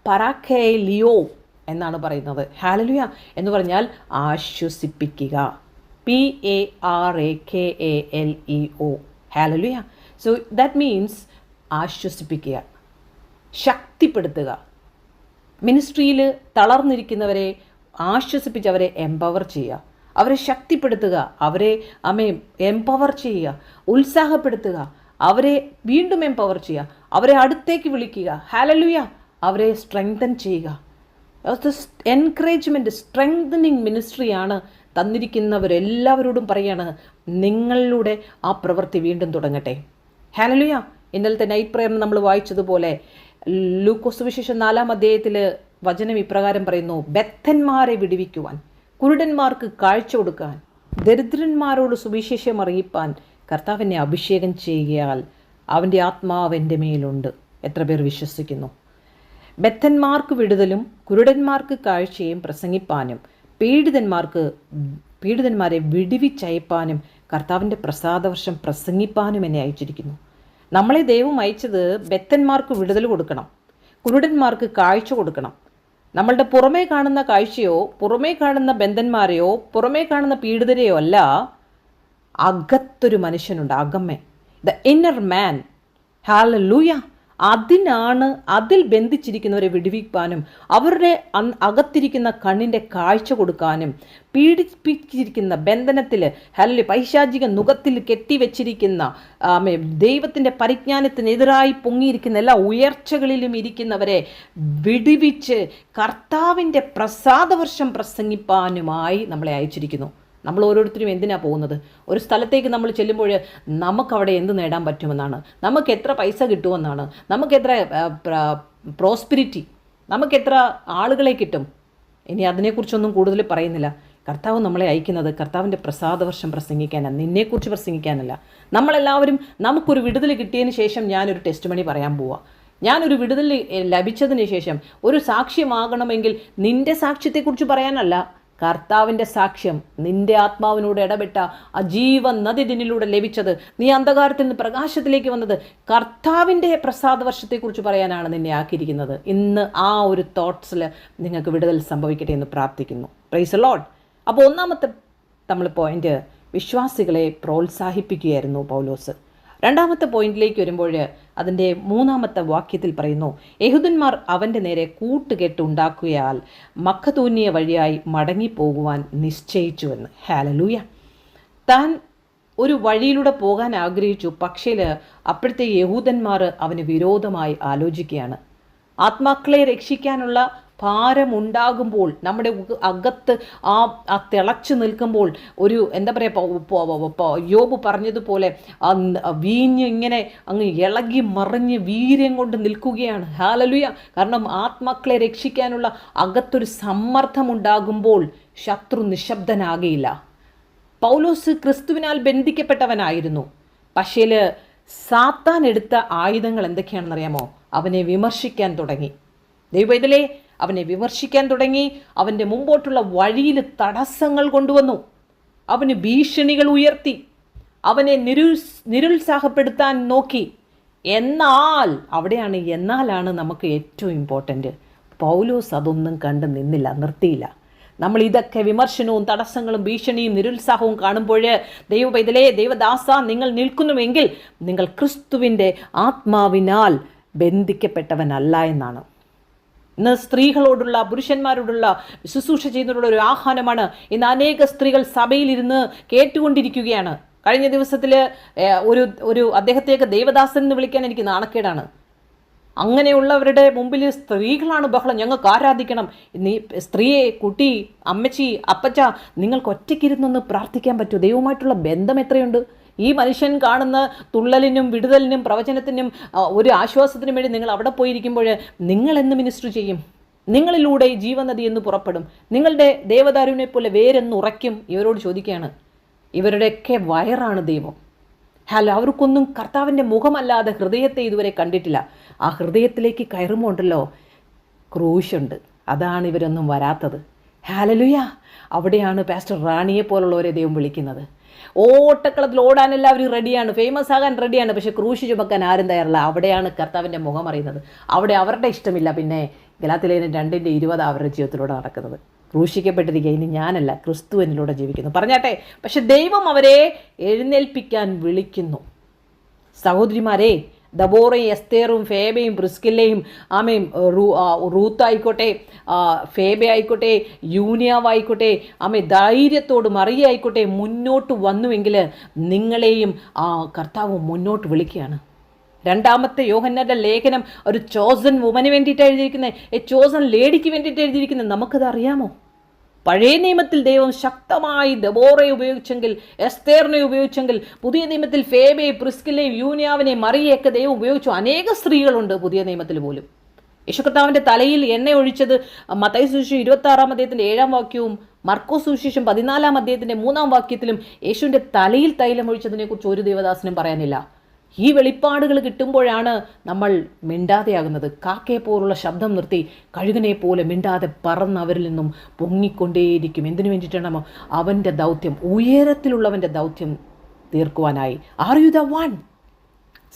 S1: പരാക്കേലിയോ എന്നാണ് പറയുന്നത്. ഹല്ലേലൂയ എന്ന് പറഞ്ഞാൽ ആശ്വസിപ്പിക്കുക. PARAKALEO. Hallelujah. So that means ആശ്വസിപ്പിക്കുക, ശക്തിപ്പെടുത്തുക. മിനിസ്ട്രിയിൽ തളർന്നിരിക്കുന്നവരെ ആശ്വസിപ്പിച്ച് അവരെ എംപവർ ചെയ്യുക, അവരെ ശക്തിപ്പെടുത്തുക, അവരെ എംപവർ ചെയ്യുക, ഉത്സാഹപ്പെടുത്തുക, അവരെ വീണ്ടും എംപവർ ചെയ്യുക, അവരെ അടുത്തേക്ക് വിളിക്കുക. ഹല്ലേലൂയ. അവരെ സ്ട്രെങ്തൻ ചെയ്യുക. എൻകറേജ്മെൻറ്റ്, സ്ട്രെങ്തനിങ് മിനിസ്ട്രിയാണ് തന്നിരിക്കുന്നവരെല്ലാവരോടും പറയാണ്, നിങ്ങളിലൂടെ ആ പ്രവൃത്തി വീണ്ടും തുടങ്ങട്ടെ. ഹല്ലേലൂയ. ഇന്നലത്തെ നൈറ്റ് പ്രയറിന് നമ്മൾ വായിച്ചതുപോലെ ലൂക്കോസ് സുവിശേഷം 4 വചനം ഇപ്രകാരം പറയുന്നു, ബദ്ധന്മാരെ വിടുവിക്കുവാൻ, കുരുടന്മാർക്ക് കാഴ്ച കൊടുക്കാൻ, ദരിദ്രന്മാരോട് സുവിശേഷം അറിയിപ്പാൻ കർത്താവിനെ അഭിഷേകം ചെയ്യാൽ അവൻ്റെ ആത്മാവ് എൻ്റെ മേലുണ്ട്. എത്ര പേർ വിശ്വസിക്കുന്നു? ബദ്ധന്മാർക്ക് വിടുതലും കുരുടന്മാർക്ക് കാഴ്ചയും പ്രസംഗിപ്പാനും പീഡിതന്മാരെ വിടുവിച്ചയപ്പാനും കർത്താവിൻ്റെ പ്രസാദവർഷം പ്രസംഗിപ്പാനും എന്നെ അയച്ചിരിക്കുന്നു. നമ്മളെ ദൈവം അയച്ചത് ബദ്ധന്മാർക്ക് വിടുതൽ കൊടുക്കണം, കുരുടന്മാർക്ക് കാഴ്ച കൊടുക്കണം. നമ്മളുടെ പുറമേ കാണുന്ന കാഴ്ചയോ പുറമേ കാണുന്ന ബന്ധന്മാരെയോ പുറമേ കാണുന്ന പീഡിതരെയോ അല്ല, അകത്തൊരു മനുഷ്യനുണ്ട്, അകമ്മേ, ദ ഇന്നർ മാൻ. ഹല്ലേലൂയ. അതിൽ ബന്ധിച്ചിരിക്കുന്നവരെ വിടുവിക്കാനും അവരുടെ അകത്തിരിക്കുന്ന കണ്ണിൻ്റെ കാഴ്ച കൊടുക്കാനും പീഡിപ്പിച്ചിരിക്കുന്ന ബന്ധനത്തിൽ പൈശാചിക നുഖത്തിൽ കെട്ടിവെച്ചിരിക്കുന്ന ദൈവത്തിൻ്റെ പരിജ്ഞാനത്തിനെതിരായി പൊങ്ങിയിരിക്കുന്ന എല്ലാ ഉയർച്ചകളിലും ഇരിക്കുന്നവരെ വിടുവിച്ച് കർത്താവിൻ്റെ പ്രസാദവർഷം പ്രസംഗിപ്പാനുമായി നമ്മളെ അയച്ചിരിക്കുന്നു. നമ്മൾ ഓരോരുത്തരും എന്തിനാണ് പോകുന്നത്? ഒരു സ്ഥലത്തേക്ക് നമ്മൾ ചെല്ലുമ്പോൾ നമുക്കവിടെ എന്ത് നേടാൻ പറ്റുമെന്നാണ്, നമുക്ക് എത്ര പൈസ കിട്ടുമെന്നാണ്, നമുക്കെത്ര പ്രോസ്പിരിറ്റി, നമുക്കെത്ര ആളുകളെ കിട്ടും. ഇനി അതിനെക്കുറിച്ചൊന്നും കൂടുതൽ പറയുന്നില്ല. കർത്താവ് നമ്മളെ അയക്കുന്നത് കർത്താവിൻ്റെ പ്രസാദവർഷം പ്രസംഗിക്കാനാണ്, നിന്നെക്കുറിച്ച് പ്രസംഗിക്കാനല്ല. നമ്മളെല്ലാവരും നമുക്കൊരു വിടുതൽ കിട്ടിയതിന് ശേഷം ഞാനൊരു ടെസ്റ്റ് മണി പറയാൻ പോവാം. ഞാനൊരു വിടുതൽ ലഭിച്ചതിന് ശേഷം ഒരു സാക്ഷ്യമാകണമെങ്കിൽ നിൻ്റെ സാക്ഷ്യത്തെക്കുറിച്ച് പറയാനല്ല, കർത്താവിൻ്റെ സാക്ഷ്യം, നിൻ്റെ ആത്മാവിനോട് ഇടപെട്ട അജീവ നദി നിന്നിലൂടെ ലഭിച്ചത്, നീ അന്ധകാരത്തിൽ നിന്ന് പ്രകാശത്തിലേക്ക് വന്നത്, കർത്താവിൻ്റെ പ്രസാദവർഷത്തെക്കുറിച്ച് പറയാനാണ് നിന്നെ ആക്കിയിരിക്കുന്നത്. ഇന്ന് ആ ഒരു തോട്ട്സിൽ നിങ്ങൾക്ക് വിടുതൽ സംഭവിക്കട്ടെ എന്ന് പ്രാർത്ഥിക്കുന്നു. Praise the Lord. അപ്പോൾ ഒന്നാമത്തെ നമ്മൾ പോയിന്റ് വിശ്വാസികളെ പ്രോത്സാഹിപ്പിക്കുകയായിരുന്നു പൗലോസ്. രണ്ടാമത്തെ പോയിന്റിലേക്ക് വരുമ്പോൾ അതിൻ്റെ 3-ാമത്തെ വാക്യത്തിൽ പറയുന്നു, യഹൂദന്മാർ അവൻ്റെ നേരെ കൂട്ടുകെട്ടുണ്ടാക്കിയാൽ മക്കതോന്യ വഴിയായി മടങ്ങിപ്പോകുവാൻ നിശ്ചയിച്ചുവെന്ന്. ഹല്ലേലൂയ. താൻ ഒരു വഴിയിലൂടെ പോകാൻ ആഗ്രഹിച്ചു, പക്ഷേ അപ്പോഴത്തെ യഹൂദന്മാർ അവന് വിരോധമായി ആലോചിക്കുകയാണ്. ആത്മാക്കളെ രക്ഷിക്കാനുള്ള ഭാരമുണ്ടാകുമ്പോൾ, നമ്മുടെ അകത്ത് ആ തിളച്ചു നിൽക്കുമ്പോൾ, ഒരു എന്താ പറയുക, യോബ് പറഞ്ഞതുപോലെ വീഞ്ഞ് ഇങ്ങനെ അങ്ങ് ഇളകി മറിഞ്ഞ് വീര്യം കൊണ്ട് നിൽക്കുകയാണ്. ഹല്ലേലൂയ. കാരണം ആത്മാക്കളെ രക്ഷിക്കാനുള്ള അകത്തൊരു സമ്മർദ്ദമുണ്ടാകുമ്പോൾ ശത്രു നിശബ്ദനാകയില്ല. പൗലോസ് ക്രിസ്തുവിനാൽ ബന്ധിക്കപ്പെട്ടവനായിരുന്നു. പക്ഷേ സാത്താൻ എടുത്ത ആയുധങ്ങൾ എന്തൊക്കെയാണെന്നറിയാമോ? അവനെ വിമർശിക്കാൻ തുടങ്ങി. ദൈവവേദലേ, അവനെ വിമർശിക്കാൻ തുടങ്ങി. അവൻ്റെ മുമ്പോട്ടുള്ള വഴിയിൽ തടസ്സങ്ങൾ കൊണ്ടുവന്നു. അവന് ഭീഷണികൾ ഉയർത്തി. അവനെ നിരുത്സാഹപ്പെടുത്താൻ നോക്കി. എന്നാലാണ് നമുക്ക് ഏറ്റവും ഇമ്പോർട്ടൻ്റ്. പൗലോസ് അതൊന്നും കണ്ട് നിന്നില്ല, നിർത്തിയില്ല. നമ്മൾ ഇതൊക്കെ വിമർശനവും തടസ്സങ്ങളും ഭീഷണിയും നിരുത്സാഹവും കാണുമ്പോൾ ദൈവപൈതലേ, ദൈവദാസ, നിങ്ങൾ നിൽക്കുന്നുവെങ്കിൽ നിങ്ങൾ ക്രിസ്തുവിൻ്റെ ആത്മാവിനാൽ ബന്ധിക്കപ്പെട്ടവനല്ല എന്നാണ്. ഇന്ന് സ്ത്രീകളോടുള്ള, പുരുഷന്മാരോടുള്ള, ശുശ്രൂഷ ചെയ്യുന്നവരോടുള്ള ഒരു ആഹ്വാനമാണ്. ഇന്ന് അനേക സ്ത്രീകൾ സഭയിലിരുന്ന് കേട്ടുകൊണ്ടിരിക്കുകയാണ്. കഴിഞ്ഞ ദിവസത്തിൽ ഒരു അദ്ദേഹത്തേക്ക് ദേവദാസൻ എന്ന് വിളിക്കാൻ എനിക്ക് നാണക്കേടാണ്. അങ്ങനെയുള്ളവരുടെ മുമ്പിൽ സ്ത്രീകളാണ് ബഹളം, ഞങ്ങൾക്ക് ആരാധിക്കണം. നീ സ്ത്രീയെ, കുട്ടി, അമ്മച്ചി, അപ്പച്ച, നിങ്ങൾക്ക് ഒറ്റയ്ക്കിരുന്നൊന്ന് പ്രാർത്ഥിക്കാൻ പറ്റുമോ? ദൈവവുമായിട്ടുള്ള ബന്ധം എത്രയുണ്ട്? ഈ മനുഷ്യൻ കാണുന്ന തുള്ളലിനും വിടുതലിനും പ്രവചനത്തിനും ഒരു ആശ്വാസത്തിനും വേണ്ടി നിങ്ങൾ അവിടെ പോയിരിക്കുമ്പോൾ നിങ്ങൾ എന്ന് മിനിസ്റ്റർ ചെയ്യും? നിങ്ങളിലൂടെ ജീവനദി എന്ന് പുറപ്പെടും. നിങ്ങളുടെ ദേവദാരുവിനെ പോലെ വേരെന്ന് ഉറയ്ക്കും. ഇവരോട് ചോദിക്കുകയാണ്. ഇവരുടെയൊക്കെ വയറാണ് ദൈവം. അവർക്കൊന്നും കർത്താവിൻ്റെ മുഖമല്ലാതെ ഹൃദയത്തെ ഇതുവരെ കണ്ടിട്ടില്ല. ആ ഹൃദയത്തിലേക്ക് കയറുമ്പോൾ ഉണ്ടല്ലോ, ക്രൂശുണ്ട്. അതാണ് ഇവരൊന്നും വരാത്തത്. ഹല്ലേലൂയ. അവിടെയാണ് പാസ്റ്റർ റാണിയെ പോലുള്ളവരെ ദൈവം വിളിക്കുന്നത്. ഓട്ടക്കളത്തിൽ ഓടാൻ എല്ലാവരും റെഡിയാണ്, ഫേമസ് ആകാൻ റെഡിയാണ്, പക്ഷെ ക്രൂശ് ചുമക്കാൻ ആരും തയ്യാറില്ല. അവിടെയാണ് കർത്താവിൻ്റെ മുഖം അറിയുന്നത്. അവിടെ അവരുടെ ഇഷ്ടമില്ല. പിന്നെ ഗലാത്യലേഖനം 2:20 അവരുടെ ജീവിതത്തിലൂടെ നടക്കുന്നത്. ക്രൂശിക്കപ്പെട്ടിരിക്കുക, ഇനി ഞാനല്ല, ക്രിസ്തു എന്നിലൂടെ ജീവിക്കുന്നു. പറഞ്ഞാട്ടെ. പക്ഷെ ദൈവം അവരെ എഴുന്നേൽപ്പിക്കാൻ വിളിക്കുന്നു. സഹോദരിമാരെ, ദബോറയും എസ്തേറും ഫേബയും പ്രിസ്കില്ലയും റൂത്തായിക്കോട്ടെ, ഫേബ ആയിക്കോട്ടെ, യൂനിയാവായിക്കോട്ടെ, ധൈര്യത്തോട് മറിയ ആയിക്കോട്ടെ മുന്നോട്ട് വന്നുവെങ്കിൽ നിങ്ങളെയും കർത്താവ് മുന്നോട്ട് വിളിക്കുകയാണ്. 2 യോഹന്നാന്റെ ലേഖനം ഒരു ചോസൻ വുമന് വേണ്ടിയിട്ട് എഴുതിയിരിക്കുന്നത്, ചോസൻ ലേഡിക്ക് വേണ്ടിയിട്ട് എഴുതിയിരിക്കുന്നത്. നമുക്കത് അറിയാമോ? പഴയ നിയമത്തിൽ ദൈവം ശക്തമായി ദബോറയെ ഉപയോഗിച്ചെങ്കിൽ, എസ്തേറിനെ ഉപയോഗിച്ചെങ്കിൽ, പുതിയ നിയമത്തിൽ ഫേബയെ, പ്രിസ്കില്ലയും യൂനിയാവിനെയും മറിയയൊക്കെ ദൈവം ഉപയോഗിച്ചു. അനേക സ്ത്രീകളുണ്ട് പുതിയ നിയമത്തിൽ പോലും. യേശു കർത്താവിൻ്റെ തലയിൽ എണ്ണ ഒഴിച്ചത് മത്തായി സുവിശേഷം 26 7 വാക്യവും മർക്കോസ് സുവിശേഷം 14 3 വാക്യത്തിലും യേശുവിൻ്റെ തലയിൽ തൈലം ഒഴിച്ചതിനെക്കുറിച്ച് ഒരു ദേവദാസനും പറയാനില്ല. ഈ വെളിപ്പാടുകൾ കിട്ടുമ്പോഴാണ് നമ്മൾ മിണ്ടാതെയാകുന്നത്. കാക്കയെ പോലുള്ള ശബ്ദം നിർത്തി കഴുകനെ പോലെ മിണ്ടാതെ പറന്ന് അവരിൽ നിന്നും പൊങ്ങിക്കൊണ്ടേയിരിക്കും. എന്തിനു വേണ്ടിയിട്ടാണോ? അവൻ്റെ ദൗത്യം, ഉയരത്തിലുള്ളവൻ്റെ ദൗത്യം തീർക്കുവാനായി. Are you the one?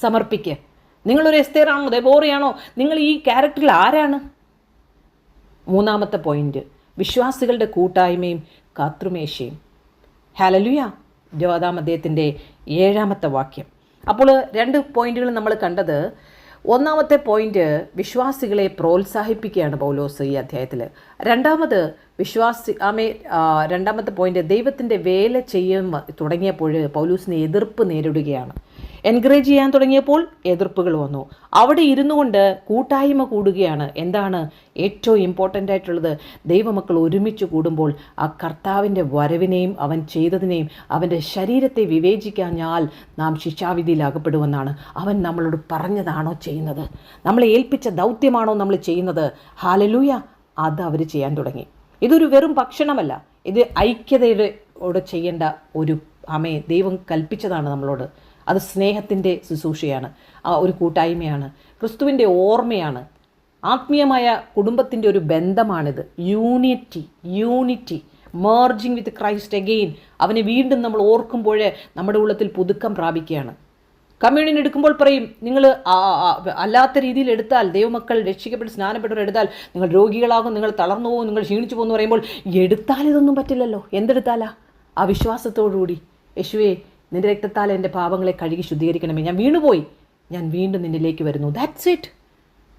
S1: സമർപ്പിക്കുക. നിങ്ങളൊരു എസ്തേറാണോ, ദെബോറയാണോ? നിങ്ങൾ ഈ ക്യാരക്ടറിൽ ആരാണ്? 3 പോയിന്റ്, വിശ്വാസികളുടെ കൂട്ടായ്മയും കർത്തൃമേശയും. ഹല്ലേലൂയ. 20 7 വാക്യം. അപ്പോൾ 2 പോയിന്റുകൾ നമ്മൾ കണ്ടത്. 1 പോയിന്റ്, വിശ്വാസികളെ പ്രോത്സാഹിപ്പിക്കുകയാണ് പൗലോസ് ഈ അധ്യായത്തിൽ. 2 പോയിന്റ്, ദൈവത്തിൻ്റെ വേല ചെയ്യാൻ തുടങ്ങിയപ്പോൾ പൗലോസിന് എതിർപ്പ് നേരിടുകയാണ്. എൻകറേജ് ചെയ്യാൻ തുടങ്ങിയപ്പോൾ എതിർപ്പുകൾ വന്നു. അവിടെ ഇരുന്നു കൊണ്ട് കൂട്ടായ്മ കൂടുകയാണ്. എന്താണ് ഏറ്റവും ഇമ്പോർട്ടൻ്റ് ആയിട്ടുള്ളത്? ദൈവമക്കൾ ഒരുമിച്ച് കൂടുമ്പോൾ ആ കർത്താവിൻ്റെ വരവിനെയും അവൻ ചെയ്തതിനെയും അവൻ്റെ ശരീരത്തെ വിവേചിക്കാഞ്ഞാൽ നാം ശിക്ഷാവിധിയിൽ അകപ്പെടുമെന്നാണ്. അവൻ നമ്മളോട് പറഞ്ഞതാണോ ചെയ്യുന്നത്? നമ്മളെ ഏൽപ്പിച്ച ദൗത്യമാണോ നമ്മൾ ചെയ്യുന്നത്? ഹല്ലേലൂയ. അത് അവർ ചെയ്യാൻ തുടങ്ങി. ഇതൊരു വെറും ഭക്ഷണമല്ല, ഇത് ഐക്യതയോടെ ചെയ്യേണ്ട ഒരു ദൈവം കൽപ്പിച്ചതാണ് നമ്മളോട്. അത് സ്നേഹത്തിൻ്റെ ശുശ്രൂഷയാണ്, ഒരു കൂട്ടായ്മയാണ്, ക്രിസ്തുവിൻ്റെ ഓർമ്മയാണ്, ആത്മീയമായ കുടുംബത്തിൻ്റെ ഒരു ബന്ധമാണിത്. Unity merging with Christ again. അവനെ വീണ്ടും നമ്മൾ ഓർക്കുമ്പോൾ നമ്മുടെ ഉള്ളത്തിൽ പുതുക്കം പ്രാപിക്കുകയാണ്. കമ്മ്യൂണിയൻ എടുക്കുമ്പോൾ പറയും, നിങ്ങൾ അല്ലാത്ത രീതിയിൽ എടുത്താൽ, ദൈവമക്കൾ രക്ഷിക്കപ്പെട്ട് സ്നാനപ്പെട്ടവർ എടുത്താൽ നിങ്ങൾ രോഗികളാകും, നിങ്ങൾ തളർന്നു പോകും, നിങ്ങൾ ക്ഷീണിച്ചു പോകുമെന്ന് പറയുമ്പോൾ എടുത്താൽ ഇതൊന്നും പറ്റില്ലല്ലോ. എന്തെടുത്താലാ? ആ വിശ്വാസത്തോടുകൂടി, യേശുവേ നിന്റെ രക്തത്താൽ എൻ്റെ പാപങ്ങളെ കഴുകി ശുദ്ധീകരിക്കണമേ, ഞാൻ വീണുപോയി, ഞാൻ വീണ്ടും നിന്നിലേക്ക് വരുന്നു. That's it.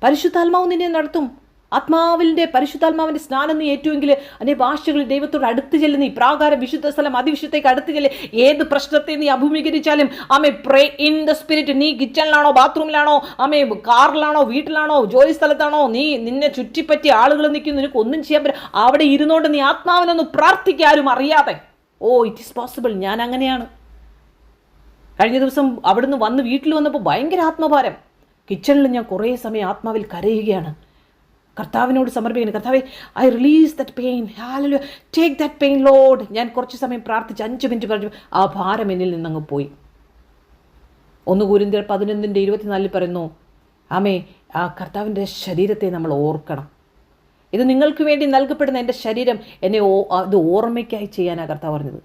S1: പരിശുദ്ധാത്മാവ് നിന്നെ നടത്തും. ആത്മാവിൻ്റെ പരിശുദ്ധാത്മാവിൻ്റെ സ്നാനം നീ ഏറ്റുമെങ്കിൽ അല്ലെ ഭാഷകളിൽ ദൈവത്തോട് അടുത്ത് ചെല്ലുന്ന ഈ പ്രാകാരം വിശുദ്ധ സ്ഥലം അതിവിശുദ്ധത്തേക്ക് അടുത്ത് ചെല്ല്. ഏത് പ്രശ്നത്തെ നീ അഭിമുഖീകരിച്ചാലും ആമേ പ്രേ ഇൻ ദ സ്പിരിറ്റ്. നീ കിച്ചണിലാണോ, ബാത്റൂമിലാണോ, ആമേ കാറിലാണോ, വീട്ടിലാണോ, ജോലി സ്ഥലത്താണോ, നീ നിന്നെ ചുറ്റിപ്പറ്റി ആളുകൾ നിൽക്കുന്നു, നിനക്ക് ഒന്നും ചെയ്യാൻ പറ്റും, അവിടെ ഇരുന്നുകൊണ്ട് നീ ആത്മാവിനൊന്ന് പ്രാർത്ഥിക്കുക, ആരും അറിയാതെ. It is possible. ഞാൻ അങ്ങനെയാണ്. കഴിഞ്ഞ ദിവസം അവിടുന്ന് വന്ന് വീട്ടിൽ വന്നപ്പോൾ ഭയങ്കര ആത്മഭാരം. കിച്ചണിൽ ഞാൻ കുറേ സമയം ആത്മാവിൽ കരയുകയാണ്, കർത്താവിനോട് സമർപ്പിക്കുന്നു. കർത്താവേ, I release that pain, hallelujah, take that pain Lord. ഞാൻ കുറച്ച് സമയം പ്രാർത്ഥിച്ച് 5 മിനിറ്റ് പറഞ്ഞു, ആ ഭാരം എന്നിൽ നിന്നങ്ങ് പോയി. 1 കൊരിന്ത്യർ 11:24 പറയുന്നു, ആമേ, ആ കർത്താവിൻ്റെ ശരീരത്തെ നമ്മൾ ഓർക്കണം. ഇത് നിങ്ങൾക്ക് വേണ്ടി നൽകപ്പെടുന്ന എൻ്റെ ശരീരം, എന്നെ ഇത് ഓർമ്മയ്ക്കായി ചെയ്യാനാണ് കർത്താവ് പറഞ്ഞത്.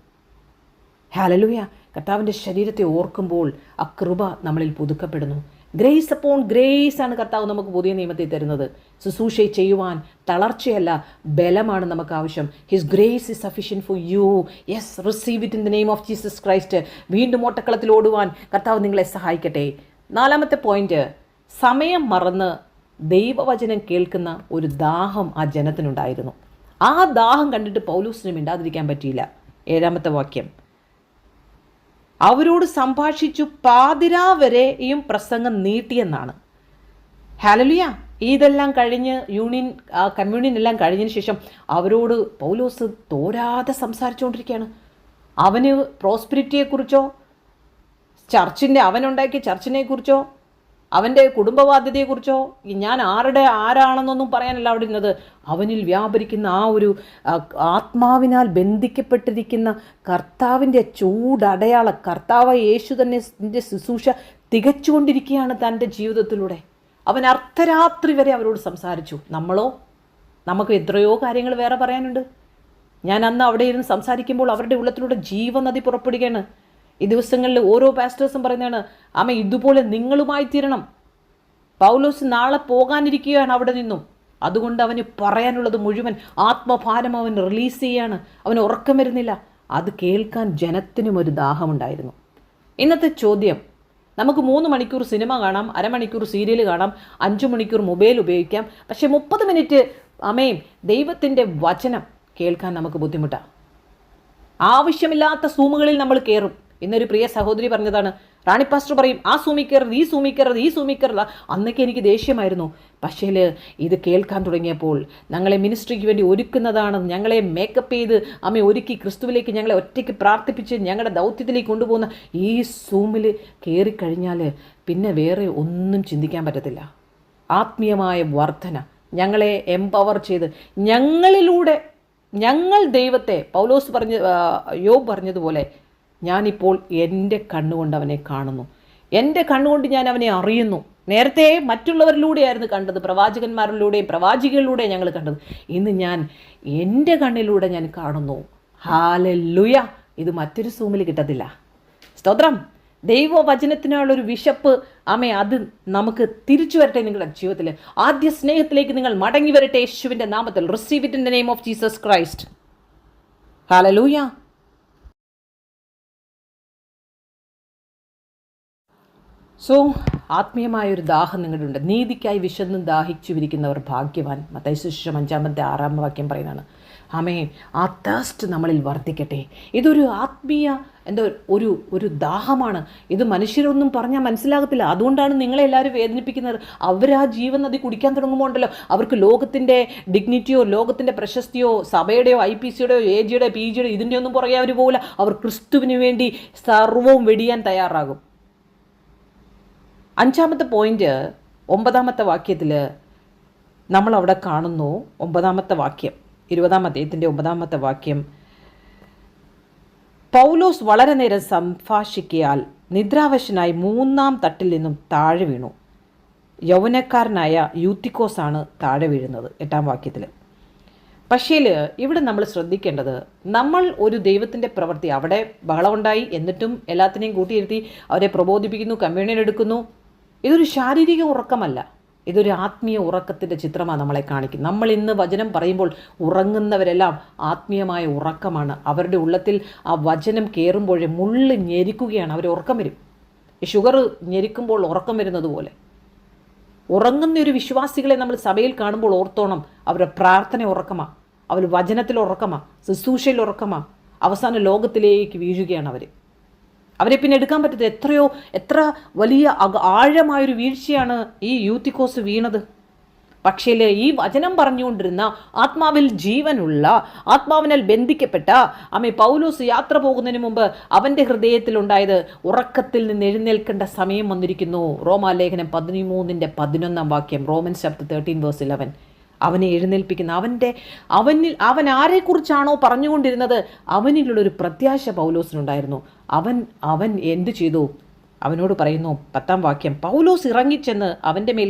S1: ഹല്ലേലൂയ. കർത്താവിൻ്റെ ശരീരത്തെ ഓർക്കുമ്പോൾ ആ കൃപ നമ്മളിൽ പുതുക്കപ്പെടുന്നു. ഗ്രേസ് അപ്പോൺ ഗ്രേസ് ആണ് കർത്താവ് നമുക്ക് പുതിയ നിയമത്തിൽ തരുന്നത്. ശുശ്രൂഷ ചെയ്യുവാൻ തളർച്ചയല്ല, ബലമാണ് നമുക്ക് ആവശ്യം. His grace is sufficient for you. Yes, receive it in the name of Jesus Christ. വീണ്ടും ഓട്ടക്കളത്തിൽ ഓടുവാൻ കർത്താവ് നിങ്ങളെ സഹായിക്കട്ടെ. 4ാമത്തെ പോയിന്റ്, സമയം മറന്ന് ദൈവവചനം കേൾക്കുന്ന ഒരു ദാഹം ആ ജനത്തിനുണ്ടായിരുന്നു. ആ ദാഹം കണ്ടിട്ട് പൗലോസിന് മിണ്ടാതിരിക്കാൻ പറ്റിയില്ല. 7ാമത്തെ വാക്യം, അവരോട് സംഭാഷിച്ചു പാതിരാ വരെയും പ്രസംഗം നീട്ടിയെന്നാണ്. ഹല്ലേലൂയ. ഇതെല്ലാം കഴിഞ്ഞ് കമ്മ്യൂണിയൻ എല്ലാം കഴിഞ്ഞതിന് ശേഷം അവരോട് പൗലോസ് തോരാതെ സംസാരിച്ചുകൊണ്ടിരിക്കുകയാണ്. അവന് പ്രോസ്പെരിറ്റിയെക്കുറിച്ചോ, അവനുണ്ടാക്കിയ ചർച്ചിനെക്കുറിച്ചോ, അവൻ്റെ കുടുംബബാധ്യതയെക്കുറിച്ചോ, ഞാൻ ആരാണെന്നൊന്നും പറയാനല്ല അവിടെ ഇരുന്നത്. അവനിൽ വ്യാപരിക്കുന്ന ആ ഒരു ആത്മാവിനാൽ ബന്ധിക്കപ്പെട്ടിരിക്കുന്ന കർത്താവിൻ്റെ ചൂടടയാള കർത്താവ് യേശു തന്നെ ശുശ്രൂഷ തികച്ചുകൊണ്ടിരിക്കുകയാണ് തൻ്റെ ജീവിതത്തിലൂടെ. അവൻ അർദ്ധരാത്രി വരെ അവരോട് സംസാരിച്ചു. നമുക്ക് എത്രയോ കാര്യങ്ങൾ വേറെ പറയാനുണ്ട്. ഞാൻ അന്ന് അവിടെ ഇരുന്ന് സംസാരിക്കുമ്പോൾ അവരുടെ ഉള്ളത്തിലൂടെ ജീവനദി പുറപ്പെടുകയാണ്. ഈ ദിവസങ്ങളിൽ ഓരോ പാസ്റ്റേഴ്സും പറയുന്നതാണ്, ആമേ, ഇതുപോലെ നിങ്ങളുമായി തീരണം. പൗലോസ് നാളെ പോകാനിരിക്കുകയാണ് അവിടെ നിന്നും. അതുകൊണ്ട് അവന് പറയാനുള്ളത് മുഴുവൻ ആത്മഭാരം അവൻ റിലീസ് ചെയ്യാണ്. അവന് ഉറക്കം വരുന്നില്ല. അത് കേൾക്കാൻ ജനത്തിനും ഒരു ദാഹമുണ്ടായിരുന്നു. ഇന്നത്തെ ചോദ്യം, നമുക്ക് 3 മണിക്കൂർ സിനിമ കാണാം, അരമണിക്കൂർ സീരിയൽ കാണാം, 5 മണിക്കൂർ മൊബൈൽ ഉപയോഗിക്കാം. പക്ഷേ 30 മിനിറ്റ് ദൈവത്തിൻ്റെ വചനം കേൾക്കാൻ നമുക്ക് ബുദ്ധിമുട്ടാണ്. ആവശ്യമില്ലാത്ത സൂമുകളിൽ നമ്മൾ കയറും. ഇന്നൊരു പ്രിയ സഹോദരി പറഞ്ഞതാണ്, റാണി പാസ്റ്റർ പറയും, ആ സൂമിക്കരുത്, ഈ സൂമിക്കരുത്. അന്നൊക്കെ എനിക്ക് ദേഷ്യമായിരുന്നു. പക്ഷേ ഇത് കേൾക്കാൻ തുടങ്ങിയപ്പോൾ ഞങ്ങളെ മിനിസ്ട്രിക്ക് വേണ്ടി ഒരുക്കുന്നതാണ്, ഞങ്ങളെ മേക്കപ്പ് ചെയ്ത് ഒരുക്കി ക്രിസ്തുവിലേക്ക് ഞങ്ങളെ ഒറ്റയ്ക്ക് പ്രാർത്ഥിപ്പിച്ച് ഞങ്ങളുടെ ദൗത്യത്തിലേക്ക് കൊണ്ടുപോകുന്ന ഈ സൂമിൽ കയറിക്കഴിഞ്ഞാൽ പിന്നെ വേറെ ഒന്നും ചിന്തിക്കാൻ പറ്റത്തില്ല. ആത്മീയമായ വർധന ഞങ്ങളെ എംപവർ ചെയ്ത് ഞങ്ങളിലൂടെ ഞങ്ങൾ ദൈവത്തെ, യോബ് പറഞ്ഞതുപോലെ, ഞാനിപ്പോൾ എൻ്റെ കണ്ണുകൊണ്ട് അവനെ കാണുന്നു, എൻ്റെ കണ്ണുകൊണ്ട് ഞാൻ അവനെ അറിയുന്നു. നേരത്തെ മറ്റുള്ളവരിലൂടെയായിരുന്നു കണ്ടത്, പ്രവാചകന്മാരിലൂടെയും പ്രവാചികളിലൂടെയും ഞങ്ങൾ കണ്ടത്. ഇന്ന് ഞാൻ എൻ്റെ കണ്ണിലൂടെ ഞാൻ കാണുന്നു. ഹല്ലേലൂയ. ഇത് മറ്റൊരു സൂമിൽ കിട്ടത്തില്ല. സ്തോത്രം. ദൈവവചനത്തിനുള്ളൊരു വിശപ്പ്, അത് നമുക്ക് തിരിച്ചു വരട്ടെ. നിങ്ങളുടെ ജീവിതത്തിൽ ആദ്യ സ്നേഹത്തിലേക്ക് നിങ്ങൾ മടങ്ങി വരട്ടെ. യേശുവിൻ്റെ നാമത്തിൽ. Receive it in the name of Jesus Christ. Hallelujah. ആത്മീയമായൊരു ദാഹം നിങ്ങളുണ്ട്. നീതിക്കായി വിശന്നും ദാഹിച്ചുവിരിക്കുന്നവർ ഭാഗ്യവാൻ. മത്തായി സുവിശേഷം 5-6 വാക്യം പറയുന്നതാണ്. ആമേൻ. ആ തേസ്റ്റ് നമ്മളിൽ വർദ്ധിക്കട്ടെ. ഇതൊരു ആത്മീയ ഒരു ദാഹമാണ്. ഇത് മനുഷ്യരൊന്നും പറഞ്ഞാൽ മനസ്സിലാകത്തില്ല. അതുകൊണ്ടാണ് നിങ്ങളെ എല്ലാവരും വേദനിപ്പിക്കുന്നത്. അവർ ആ ജീവൻ നദി കുടിക്കാൻ തുടങ്ങുമ്പോൾ ഉണ്ടല്ലോ, അവർക്ക് ലോകത്തിൻ്റെ ഡിഗ്നിറ്റിയോ ലോകത്തിൻ്റെ പ്രശസ്തിയോ സഭയുടെയോ IPCയുടെയോ AGയുടെയോ PGയുടെയോ ഇതിൻ്റെ ഒന്നും പുറകെ അവർ പോകില്ല. അവർ ക്രിസ്തുവിന് വേണ്ടി സർവവും വെടിയാൻ തയ്യാറാകും. 5ാമത്തെ പോയിന്റ് 9ാമത്തെ വാക്യത്തിൽ നമ്മളവിടെ കാണുന്നു. 9ാമത്തെ വാക്യം, 20ാം അധ്യായത്തിൻ്റെ 9ാമത്തെ വാക്യം, പൗലോസ് വളരെ നേരം സംഭാഷിക്കയാൽ നിദ്രാവശനായി 3ാം തട്ടിൽ നിന്നും താഴെ വീണു. യൗവനക്കാരനായ യൂത്തിക്കോസാണ് താഴെ വീഴുന്നത് 8ാം വാക്യത്തിൽ. പക്ഷേ ഇവിടെ നമ്മൾ ശ്രദ്ധിക്കേണ്ടത്, നമ്മൾ ഒരു ദൈവത്തിൻ്റെ പ്രവൃത്തി, അവിടെ ബഹളമുണ്ടായി, എന്നിട്ടും എല്ലാത്തിനെയും കൂട്ടിയിരുത്തി അവരെ പ്രബോധിപ്പിക്കുന്നു, കമ്മ്യൂണിയൻ എടുക്കുന്നു. ഇതൊരു ശാരീരിക ഉറക്കമല്ല, ഇതൊരു ആത്മീയ ഉറക്കത്തിൻ്റെ ചിത്രമാണ് നമ്മളെ കാണിക്കുന്നത്. നമ്മൾ ഇന്ന് വചനം പറയുമ്പോൾ ഉറങ്ങുന്നവരെല്ലാം ആത്മീയമായ ഉറക്കമാണ്. അവരുടെ ഉള്ളത്തിൽ ആ വചനം കയറുമ്പോഴേ മുള്ള് ഞെരിക്കുകയാണ്, അവർ ഉറക്കം വരും. ഷുഗർ ഞെരിക്കുമ്പോൾ ഉറക്കം വരുന്നത് പോലെ ഉറങ്ങുന്ന ഒരു വിശ്വാസികളെ നമ്മൾ സഭയിൽ കാണുമ്പോൾ ഓർത്തോണം, അവരുടെ പ്രാർത്ഥന ഉറക്കമാണ്, അവർ വചനത്തിൽ ഉറക്കമാണ്, ശുശ്രൂഷയിൽ ഉറക്കമാണ്. അവസാന ലോകത്തിലേക്ക് വീഴുകയാണ് അവരെ പിന്നെ എടുക്കാൻ പറ്റത്തില്ല. എത്ര വലിയ ആഴമായൊരു വീഴ്ചയാണ് ഈ യൂത്തിക്കോസ് വീണത്. പക്ഷേ ഈ വചനം പറഞ്ഞുകൊണ്ടിരുന്ന, ആത്മാവിൽ ജീവനുള്ള, ആത്മാവിനാൽ ബന്ധിക്കപ്പെട്ട പൗലോസ് യാത്ര പോകുന്നതിന് മുമ്പ് അവൻ്റെ ഹൃദയത്തിലുണ്ടായത്, ഉറക്കത്തിൽ നിന്ന് എഴുന്നേൽക്കേണ്ട സമയം വന്നിരിക്കുന്നു. റോമാലേഖനം 13:11 റോമൻസ് ചാപ്റ്റർ 13:11. അവനെ എഴുന്നേൽപ്പിക്കുന്ന അവൻ ആരെക്കുറിച്ചാണോ പറഞ്ഞുകൊണ്ടിരുന്നത്, അവനിലുള്ളൊരു പ്രത്യാശ പൗലോസിനുണ്ടായിരുന്നു. അവൻ എന്തു ചെയ്തു? അവനോട് പറയുന്നു 10 പൗലോസ് ഇറങ്ങിച്ചെന്ന്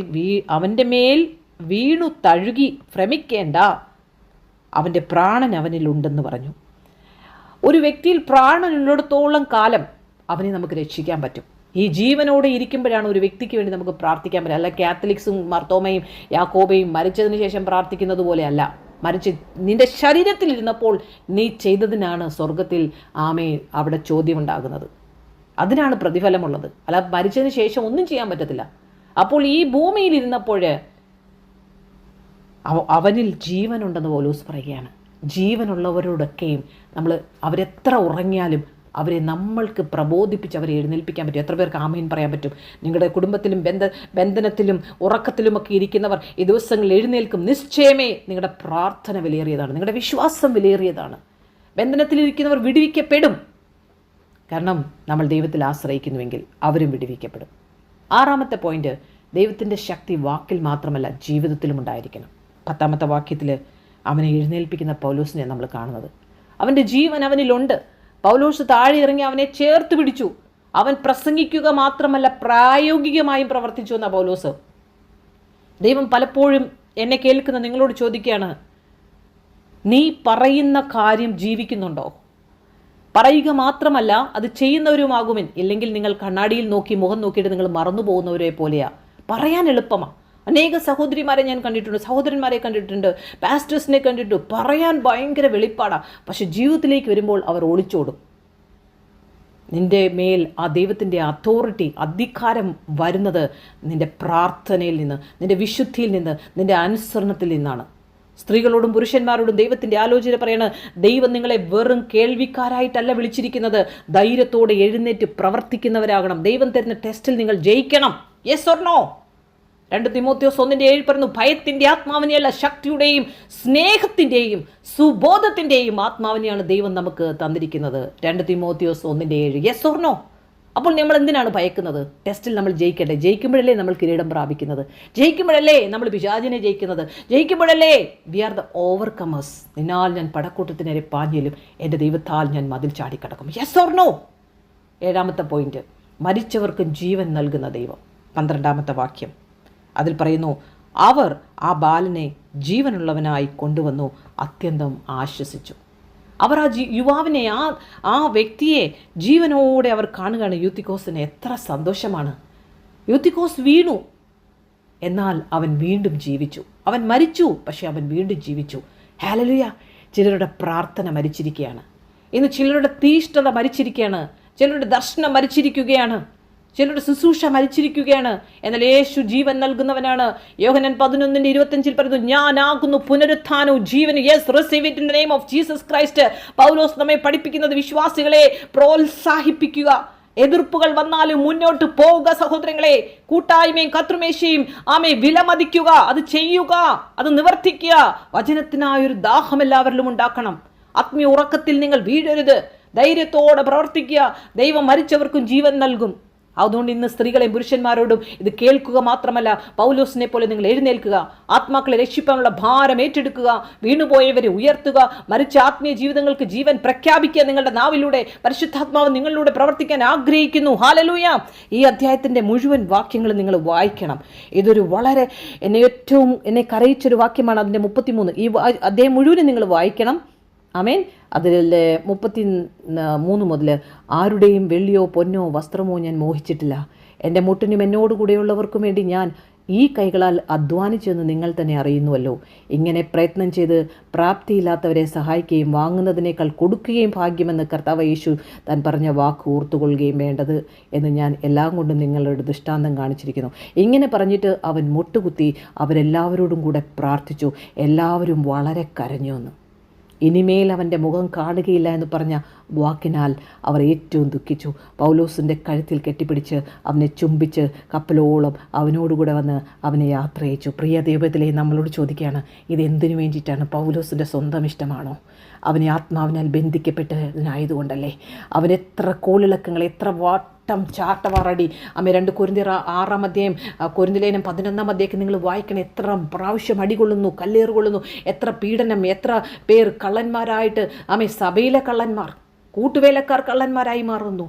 S1: അവൻ്റെ മേൽ വീണു തഴുകി ഭ്രമിക്കേണ്ട, അവൻ്റെ പ്രാണൻ അവനിലുണ്ടെന്ന് പറഞ്ഞു. ഒരു വ്യക്തിയിൽ പ്രാണനുള്ളിടത്തോളം കാലം അവനെ നമുക്ക് രക്ഷിക്കാൻ പറ്റും. ഈ ജീവനോടെ ഇരിക്കുമ്പോഴാണ് ഒരു വ്യക്തിക്ക് വേണ്ടി നമുക്ക് പ്രാർത്ഥിക്കാൻ പറ്റുക. അല്ല കാത്തലിക്സും മർത്തോമയും യാക്കോബയും മരിച്ചതിന് ശേഷം പ്രാർത്ഥിക്കുന്നത് പോലെയല്ല. മരിച്ച് നിന്റെ ശരീരത്തിലിരുന്നപ്പോൾ നീ ചെയ്തതിനാണ് സ്വർഗത്തിൽ അവിടെ ചോദ്യമുണ്ടാകുന്നത്. അതിനാണ് പ്രതിഫലമുള്ളത്. അല്ല മരിച്ചതിന് ശേഷം ഒന്നും ചെയ്യാൻ പറ്റത്തില്ല. അപ്പോൾ ഈ ഭൂമിയിലിരുന്നപ്പോൾ അവനിൽ ജീവനുണ്ടെന്ന് പൗലോസ് പറയുകയാണ്. ജീവനുള്ളവരോടൊക്കെയും അവരെത്ര ഉറങ്ങിയാലും അവരെ നമ്മൾക്ക് പ്രബോധിപ്പിച്ച് അവരെ എഴുന്നേൽപ്പിക്കാൻ പറ്റും. എത്ര പേർക്ക് ആമേൻ പറയാൻ പറ്റും? നിങ്ങളുടെ കുടുംബത്തിലും ബന്ധനത്തിലും ഉറക്കത്തിലുമൊക്കെ ഇരിക്കുന്നവർ ഈ ദിവസങ്ങളിൽ എഴുന്നേൽക്കും. നിശ്ചയമേ നിങ്ങളുടെ പ്രാർത്ഥന വിലയേറിയതാണ്, നിങ്ങളുടെ വിശ്വാസം വിലയേറിയതാണ്. ബന്ധനത്തിലിരിക്കുന്നവർ വിടുവിക്കപ്പെടും. കാരണം നമ്മൾ ദൈവത്തിൽ ആശ്രയിക്കുന്നുവെങ്കിൽ അവരും വിടുവിക്കപ്പെടും. 6ാമത്തെ പോയിന്റ്, ദൈവത്തിൻ്റെ ശക്തി വാക്കിൽ മാത്രമല്ല ജീവിതത്തിലും ഉണ്ടായിരിക്കണം. 10ാമത്തെ വാക്യത്തിൽ അവനെ എഴുന്നേൽപ്പിക്കുന്ന പൗലോസിനെ നമ്മൾ കാണുന്നത്. അവൻ്റെ ജീവൻ അവനിലുണ്ട്. പൗലോസ് താഴെ ഇറങ്ങി അവനെ ചേർത്ത് പിടിച്ചു. അവൻ പ്രസംഗിക്കുക മാത്രമല്ല പ്രായോഗികമായും പ്രവർത്തിച്ചു എന്ന പൗലോസ്. ദൈവം പലപ്പോഴും എന്നെ കേൾക്കുന്ന നിങ്ങളോട് ചോദിക്കുകയാണ്, നീ പറയുന്ന കാര്യം ജീവിക്കുന്നുണ്ടോ? പറയുക മാത്രമല്ല അത് ചെയ്യുന്നവരുമാകുമെൻ. ഇല്ലെങ്കിൽ നിങ്ങൾ കണ്ണാടിയിൽ നോക്കി മുഖം നോക്കിയിട്ട് നിങ്ങൾ മറന്നു പോകുന്നവരെ പോലെയാ. പറയാൻ എളുപ്പമാണ്. അനേക സഹോദരിമാരെ ഞാൻ കണ്ടിട്ടുണ്ട്, സഹോദരന്മാരെ കണ്ടിട്ടുണ്ട്, പാസ്റ്റേഴ്സിനെ കണ്ടിട്ടുണ്ട്. പറയാൻ ഭയങ്കര വെളിപ്പാടാണ്. പക്ഷെ ജീവിതത്തിലേക്ക് വരുമ്പോൾ അവർ ഒളിച്ചോടും. നിന്റെ മേൽ ആ ദൈവത്തിൻ്റെ അതോറിറ്റി, അധികാരം വരുന്നത് നിന്റെ പ്രാർത്ഥനയിൽ നിന്ന്, നിന്റെ വിശുദ്ധിയിൽ നിന്ന്, നിന്റെ അനുസരണത്തിൽ നിന്നാണ്. സ്ത്രീകളോടും പുരുഷന്മാരോടും ദൈവത്തിൻ്റെ ആലോചന പറയണ, ദൈവം നിങ്ങളെ വെറും കേൾവിക്കാരായിട്ടല്ല വിളിച്ചിരിക്കുന്നത്, ധൈര്യത്തോടെ എഴുന്നേറ്റ് പ്രവർത്തിക്കുന്നവരാകണം. ദൈവം തരുന്ന ടെസ്റ്റിൽ നിങ്ങൾ ജയിക്കണം. Yes or no? 2 തിമോത്തിയോസ് 1:7 പറയുന്നു, ഭയത്തിൻ്റെ ആത്മാവിനെയല്ല, ശക്തിയുടെയും സ്നേഹത്തിൻ്റെയും സുബോധത്തിൻ്റെയും ആത്മാവിനെയാണ് ദൈവം നമുക്ക് തന്നിരിക്കുന്നത്. 2 തിമോത്തിയോസ് 1:7. Yes or no? അപ്പോൾ നമ്മൾ എന്തിനാണ് ഭയക്കുന്നത്? ടെസ്റ്റിൽ നമ്മൾ ജയിക്കട്ടെ. ജയിക്കുമ്പോഴല്ലേ നമ്മൾ കിരീടം പ്രാപിക്കുന്നത്, ജയിക്കുമ്പോഴല്ലേ നമ്മൾ പിശാചിനെ ജയിക്കുന്നത്, ജയിക്കുമ്പോഴല്ലേ വി ആർ ദ ഓവർകമേഴ്സ്. നിന്നാൽ ഞാൻ പടക്കൂട്ടത്തിനേരെ പാഞ്ഞിലും എൻ്റെ ദൈവത്താൽ ഞാൻ മതിൽ ചാടിക്കടക്കും. Yes or no? 7ാമത്തെ പോയിന്റ്, മരിച്ചവർക്കും ജീവൻ നൽകുന്ന ദൈവം. 12ാമത്തെ വാക്യം അതിൽ പറയുന്നു, അവർ ആ ബാലനെ ജീവനുള്ളവനായി കൊണ്ടുവന്നു അത്യന്തം ആശ്വസിച്ചു. അവർ ആ യുവാവിനെ, ആ വ്യക്തിയെ ജീവനോടെ അവർ കാണുകയാണ്. യൂത്തിക്കോസിന് എത്ര സന്തോഷമാണ്. യൂത്തിക്കോസ് വീണു, എന്നാൽ അവൻ വീണ്ടും ജീവിച്ചു. അവൻ മരിച്ചു, പക്ഷെ അവൻ വീണ്ടും ജീവിച്ചു. ഹല്ലേലൂയ. ചിലരുടെ പ്രാർത്ഥന മരിച്ചിരിക്കുകയാണ് ഇന്ന്, ചിലരുടെ തീഷ്ണത മരിച്ചിരിക്കുകയാണ്, ചിലരുടെ ദർശനം മരിച്ചിരിക്കുകയാണ്, ചിലരുടെ ശുശ്രൂഷ മരിച്ചിരിക്കുകയാണ്. എന്നാൽ യേശു ജീവൻ നൽകുന്നവനാണ്. യോഹന്നാൻ 11:25 പറയുന്നു, ഞാനാകുന്നു പുനരുത്ഥാനവും ജീവനും. Yes, receive it in the name of Jesus Christ. പൗലോസ് നമ്മെ പഠിപ്പിക്കുന്നത് വിശ്വാസികളെ പ്രോത്സാഹിപ്പിക്കുക. എതിർപ്പുകൾ വന്നാലും മുന്നോട്ട് പോവുക സഹോദരങ്ങളെ. കൂട്ടായ്മയും കത്രുമേശയും വിലമതിക്കുക, അത് ചെയ്യുക, അത് നിവർത്തിക്കുക. വചനത്തിനായൊരു ദാഹം എല്ലാവരിലും ഉണ്ടാക്കണം. ആത്മീയ ഉറക്കത്തിൽ നിങ്ങൾ വീഴരുത്. ധൈര്യത്തോടെ പ്രവർത്തിക്കുക. ദൈവം മരിച്ചവർക്കും ജീവൻ നൽകും. അതുകൊണ്ട് ഇന്ന് സ്ത്രീകളെയും പുരുഷന്മാരോടും ഇത് കേൾക്കുക മാത്രമല്ല, പൗലോസിനെ പോലെ നിങ്ങൾ എഴുന്നേൽക്കുക. ആത്മാക്കളെ രക്ഷിക്കാനുള്ള ഭാരം ഏറ്റെടുക്കുക. വീണുപോയവരെ ഉയർത്തുക. മരിച്ച ആത്മീയ ജീവിതങ്ങൾക്ക് ജീവൻ പ്രഖ്യാപിക്കുക. നിങ്ങളുടെ നാവിലൂടെ പരിശുദ്ധാത്മാവ് നിങ്ങളിലൂടെ പ്രവർത്തിക്കാൻ ആഗ്രഹിക്കുന്നു. ഹല്ലേലൂയ. ഈ അധ്യായത്തിൻ്റെ മുഴുവൻ വാക്യങ്ങൾ നിങ്ങൾ വായിക്കണം. ഇതൊരു വളരെ എന്നെ കരയിച്ചൊരു വാക്യമാണ്. അതിൻ്റെ 33 ഈ അധ്യായം മുഴുവനും നിങ്ങൾ വായിക്കണം. ആമേൻ. അതിൽ 33 മുതൽ, ആരുടെയും വെള്ളിയോ പൊന്നോ വസ്ത്രമോ ഞാൻ മോഹിച്ചിട്ടില്ല. എൻ്റെ മുട്ടിനും എന്നോട് കൂടെയുള്ളവർക്കും വേണ്ടി ഞാൻ ഈ കൈകളാൽ അധ്വാനിച്ചെന്ന് നിങ്ങൾ തന്നെ അറിയുന്നുവല്ലോ. ഇങ്ങനെ പ്രയത്നം ചെയ്ത് പ്രാപ്തിയില്ലാത്തവരെ സഹായിക്കുകയും വാങ്ങുന്നതിനേക്കാൾ കൊടുക്കുകയും ഭാഗ്യമെന്ന് കർത്താവ് യേശു താൻ പറഞ്ഞ വാക്ക് ഓർത്തുകൊള്ളുകയും വേണ്ടത് എന്ന് ഞാൻ എല്ലാം കൊണ്ടും നിങ്ങളുടെ ദൃഷ്ടാന്തം കാണിച്ചിരിക്കുന്നു. ഇങ്ങനെ പറഞ്ഞിട്ട് അവൻ മുട്ടുകുത്തി അവരെല്ലാവരോടും കൂടെ പ്രാർത്ഥിച്ചു. എല്ലാവരും വളരെ കരഞ്ഞു എന്ന്. ഇനിമേൽ അവൻ്റെ മുഖം കാണുകയില്ല എന്ന് പറഞ്ഞ വാക്കിനാൽ അവർ ഏറ്റവും ദുഃഖിച്ചു. പൗലോസിൻ്റെ കഴുത്തിൽ കെട്ടിപ്പിടിച്ച് അവനെ ചുംബിച്ച് കപ്പലോളം അവനോടുകൂടെ വന്ന് അവനെ യാത്ര അയച്ചു. പ്രിയ ദൈവത്തിലെ നമ്മളോട് ചോദിക്കുകയാണ്, ഇതെന്തിനു വേണ്ടിയിട്ടാണ്? പൗലോസിൻ്റെ സ്വന്തം ഇഷ്ടമാണോ? അവനെ ആത്മാവിനാൽ ബന്ധിക്കപ്പെട്ടതിനായതുകൊണ്ടല്ലേ? അവനെത്ര കോളിളക്കങ്ങൾ, എത്ര ചാട്ടവാറടി. 2 കൊരിന്ത്യർ 6-ാം അധ്യായം, കൊരിന്ത്യലേഖനം 11-ാം അധ്യായം നിങ്ങൾ വായിക്കണം. എത്ര പ്രാവശ്യം അടികൊള്ളുന്നു, കല്ലേറുകൊള്ളുന്നു, എത്ര പീഡനം, എത്ര പേർ കള്ളന്മാരായിട്ട് സഭയിലെ കള്ളന്മാർ, കൂട്ടുവേലക്കാർ കള്ളന്മാരായി മാറുന്നു.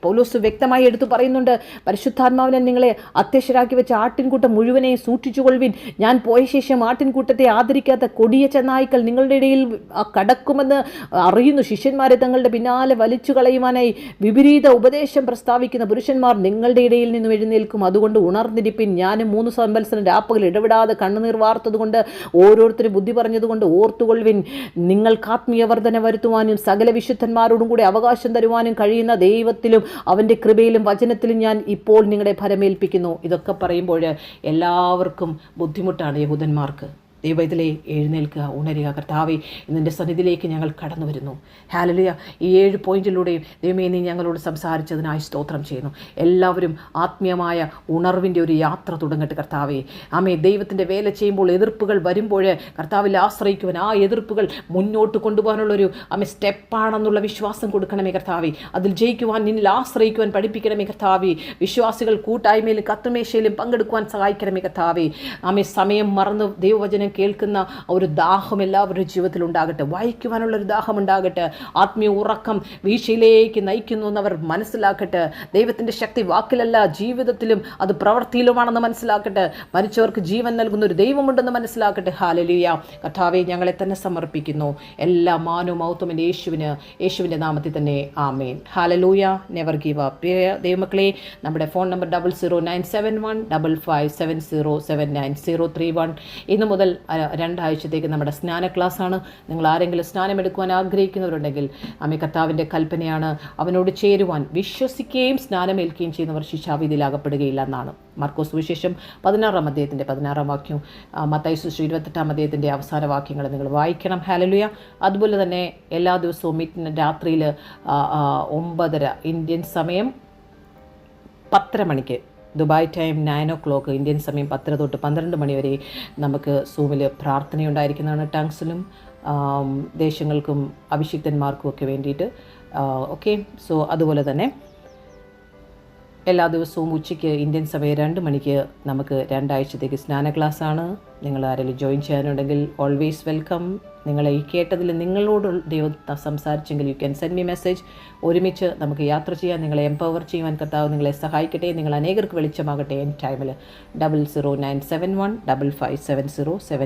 S1: പൗലോസ് വ്യക്തമായി എടുത്തു പറയുന്നുണ്ട്, പരിശുദ്ധാത്മാവിനെ നിങ്ങളെ അത്യക്ഷരാക്കി വെച്ച ആട്ടിൻകൂട്ടം മുഴുവനെയും സൂക്ഷിച്ചുകൊള്ളുവിൻ. ഞാൻ പോയ ശേഷം ആട്ടിൻകൂട്ടത്തെ ആദരിക്കാത്ത കൊടിയ ചെന്നായ്ക്കൾ നിങ്ങളുടെ ഇടയിൽ കടക്കുമെന്ന് അറിയുന്നു. ശിഷ്യന്മാരെ തങ്ങളുടെ പിന്നാലെ വലിച്ചു കളയുവാനായി വിപരീത ഉപദേശം പ്രസ്താവിക്കുന്ന പുരുഷന്മാർ നിങ്ങളുടെ ഇടയിൽ നിന്നും എഴുന്നേൽക്കും. അതുകൊണ്ട് ഉണർന്നിരിപ്പിൻ. ഞാനും 3 സംവത്സരം രാപ്പകൽ ഇടപെടാതെ കണ്ണുനീർ വാർത്തതുകൊണ്ട് ഓരോരുത്തരും ബുദ്ധി പറഞ്ഞതുകൊണ്ട് ഓർത്തുകൊള്ളുവിൻ. നിങ്ങൾക്ക് ആത്മീയ വർധന വരുത്തുവാനും സകല വിശുദ്ധന്മാരോടും കൂടി അവകാശം തരുവാനും കഴിയുന്ന ദൈവത്തിലും അവൻ്റെ കൃപയിലും വചനത്തിലും ഞാൻ ഇപ്പോൾ നിങ്ങളെ ഭരമേൽപ്പിക്കുന്നു. ഇതൊക്കെ പറയുമ്പോൾ എല്ലാവർക്കും ബുദ്ധിമുട്ടാണ്. യഹൂദന്മാർക്ക് ദൈവത്തിലെ എഴുന്നേൽക്കുക, ഉണരുക. കർത്താവേ, നിൻ്റെ സന്നിധിയിലേക്ക് ഞങ്ങൾ കടന്നു വരുന്നു. ഹല്ലേലൂയ. ഈ 7 പോയിന്റിലൂടെയും ദൈവമേ നീ ഞങ്ങളോട് സംസാരിച്ചതിനായി സ്തോത്രം ചെയ്യുന്നു. എല്ലാവരും ആത്മീയമായ ഉണർവിൻ്റെ ഒരു യാത്ര തുടങ്ങട്ടെ കർത്താവേ. ദൈവത്തിൻ്റെ വേല ചെയ്യുമ്പോൾ എതിർപ്പുകൾ വരുമ്പോൾ കർത്താവിൽ ആശ്രയിക്കുവാൻ, ആ എതിർപ്പുകൾ മുന്നോട്ട് കൊണ്ടുപോകാനുള്ളൊരു സ്റ്റെപ്പാണെന്നുള്ള വിശ്വാസം കൊടുക്കണമേ കർത്താവേ. അതിൽ ജയിക്കുവാൻ, നിന്നിൽ ആശ്രയിക്കുവാൻ പഠിപ്പിക്കണമേ കർത്താവേ. വിശ്വാസികൾ കൂട്ടായ്മയിലും കത്തുമേശയിലും പങ്കെടുക്കുവാൻ സഹായിക്കണമേ കർത്താവേ. സമയം മറന്ന് ദൈവവചനം കേൾക്കുന്ന ഒരു ദാഹം എല്ലാവരുടെ ജീവിതത്തിൽ ഉണ്ടാകട്ടെ. വായിക്കുവാനുള്ളൊരു ദാഹം ഉണ്ടാകട്ടെ. ആത്മീയ ഉറക്കം വീഴ്ചയിലേക്ക് നയിക്കുന്നു എന്നവർ മനസ്സിലാക്കട്ടെ. ദൈവത്തിൻ്റെ ശക്തി വാക്കിലല്ല, ജീവിതത്തിലും അത് പ്രവൃത്തിയിലുമാണെന്ന് മനസ്സിലാക്കട്ടെ. മരിച്ചവർക്ക് ജീവൻ നൽകുന്ന ഒരു ദൈവമുണ്ടെന്ന് മനസ്സിലാക്കട്ടെ. ഹല്ലേലൂയ. കർത്താവേ, ഞങ്ങളെ തന്നെ സമർപ്പിക്കുന്നു. എല്ലാ മാനവും മഹത്വവും യേശുവിൻ്റെ നാമത്തിൽ തന്നെ. ആമേൻ. ഹല്ലേലൂയ. Never give up. ദൈവമക്കളെ, നമ്മുടെ ഫോൺ നമ്പർ 00971557079 ഇന്ന് മുതൽ 2 ആഴ്ചത്തേക്ക് നമ്മുടെ സ്നാന ക്ലാസ്സാണ്. നിങ്ങൾ ആരെങ്കിലും സ്നാനമെടുക്കുവാൻ ആഗ്രഹിക്കുന്നവരുണ്ടെങ്കിൽ കർത്താവിൻ്റെ കൽപ്പനയാണ് അവനോട് ചേരുവാൻ. വിശ്വസിക്കുകയും സ്നാനമേൽക്കുകയും ചെയ്യുന്നവർ ശിക്ഷാവിധിയിലാകപ്പെടുകയില്ല എന്നാണ്. മാർക്കോസ് സുവിശേഷം 16-ാം അധ്യായത്തിൻ്റെ 16-ാം വാക്യവും മത്തായി സുവിശേഷം 28-ാം അധ്യായത്തിൻ്റെ അവസാന വാക്യങ്ങൾ നിങ്ങൾ വായിക്കണം. ഹല്ലേലൂയ. അതുപോലെ തന്നെ എല്ലാ ദിവസവും രാത്രിയിൽ 9:30 ഇന്ത്യൻ സമയം 10:30 മണിക്ക്, ദുബായ് ടൈം 9 o'clock ഇന്ത്യൻ സമയം 10 തൊട്ട് 12 മണി വരെ നമുക്ക് സൂമിൽ പ്രാർത്ഥനയുണ്ടായിരിക്കുന്നതാണ്. ടങ്സിലും ദേശങ്ങൾക്കും അഭിഷിക്തന്മാർക്കും ഒക്കെ വേണ്ടിയിട്ട്. ഓക്കെ. സോ അതുപോലെ തന്നെ എല്ലാ ദിവസവും ഉച്ചയ്ക്ക് ഇന്ത്യൻ സമയം 2 മണിക്ക് നമുക്ക് 2 ആഴ്ചത്തേക്ക് സ്നാന ക്ലാസ്സാണ്. നിങ്ങൾ ആരെങ്കിലും ജോയിൻ ചെയ്യാനുണ്ടെങ്കിൽ ഓൾവേസ് വെൽക്കം. നിങ്ങളെ ഈ കേട്ടതിൽ നിങ്ങളോട് ദൈവം സംസാരിച്ചെങ്കിൽ you can send me message. ഒരുമിച്ച് നമുക്ക് യാത്ര ചെയ്യാൻ, നിങ്ങളെ എംപവർ ചെയ്യുവാൻ കർത്താവ് നിങ്ങളെ സഹായിക്കട്ടെ. നിങ്ങൾ അനേകർക്ക് വെളിച്ചമാകട്ടെ. ടൈമിൽ 00971557077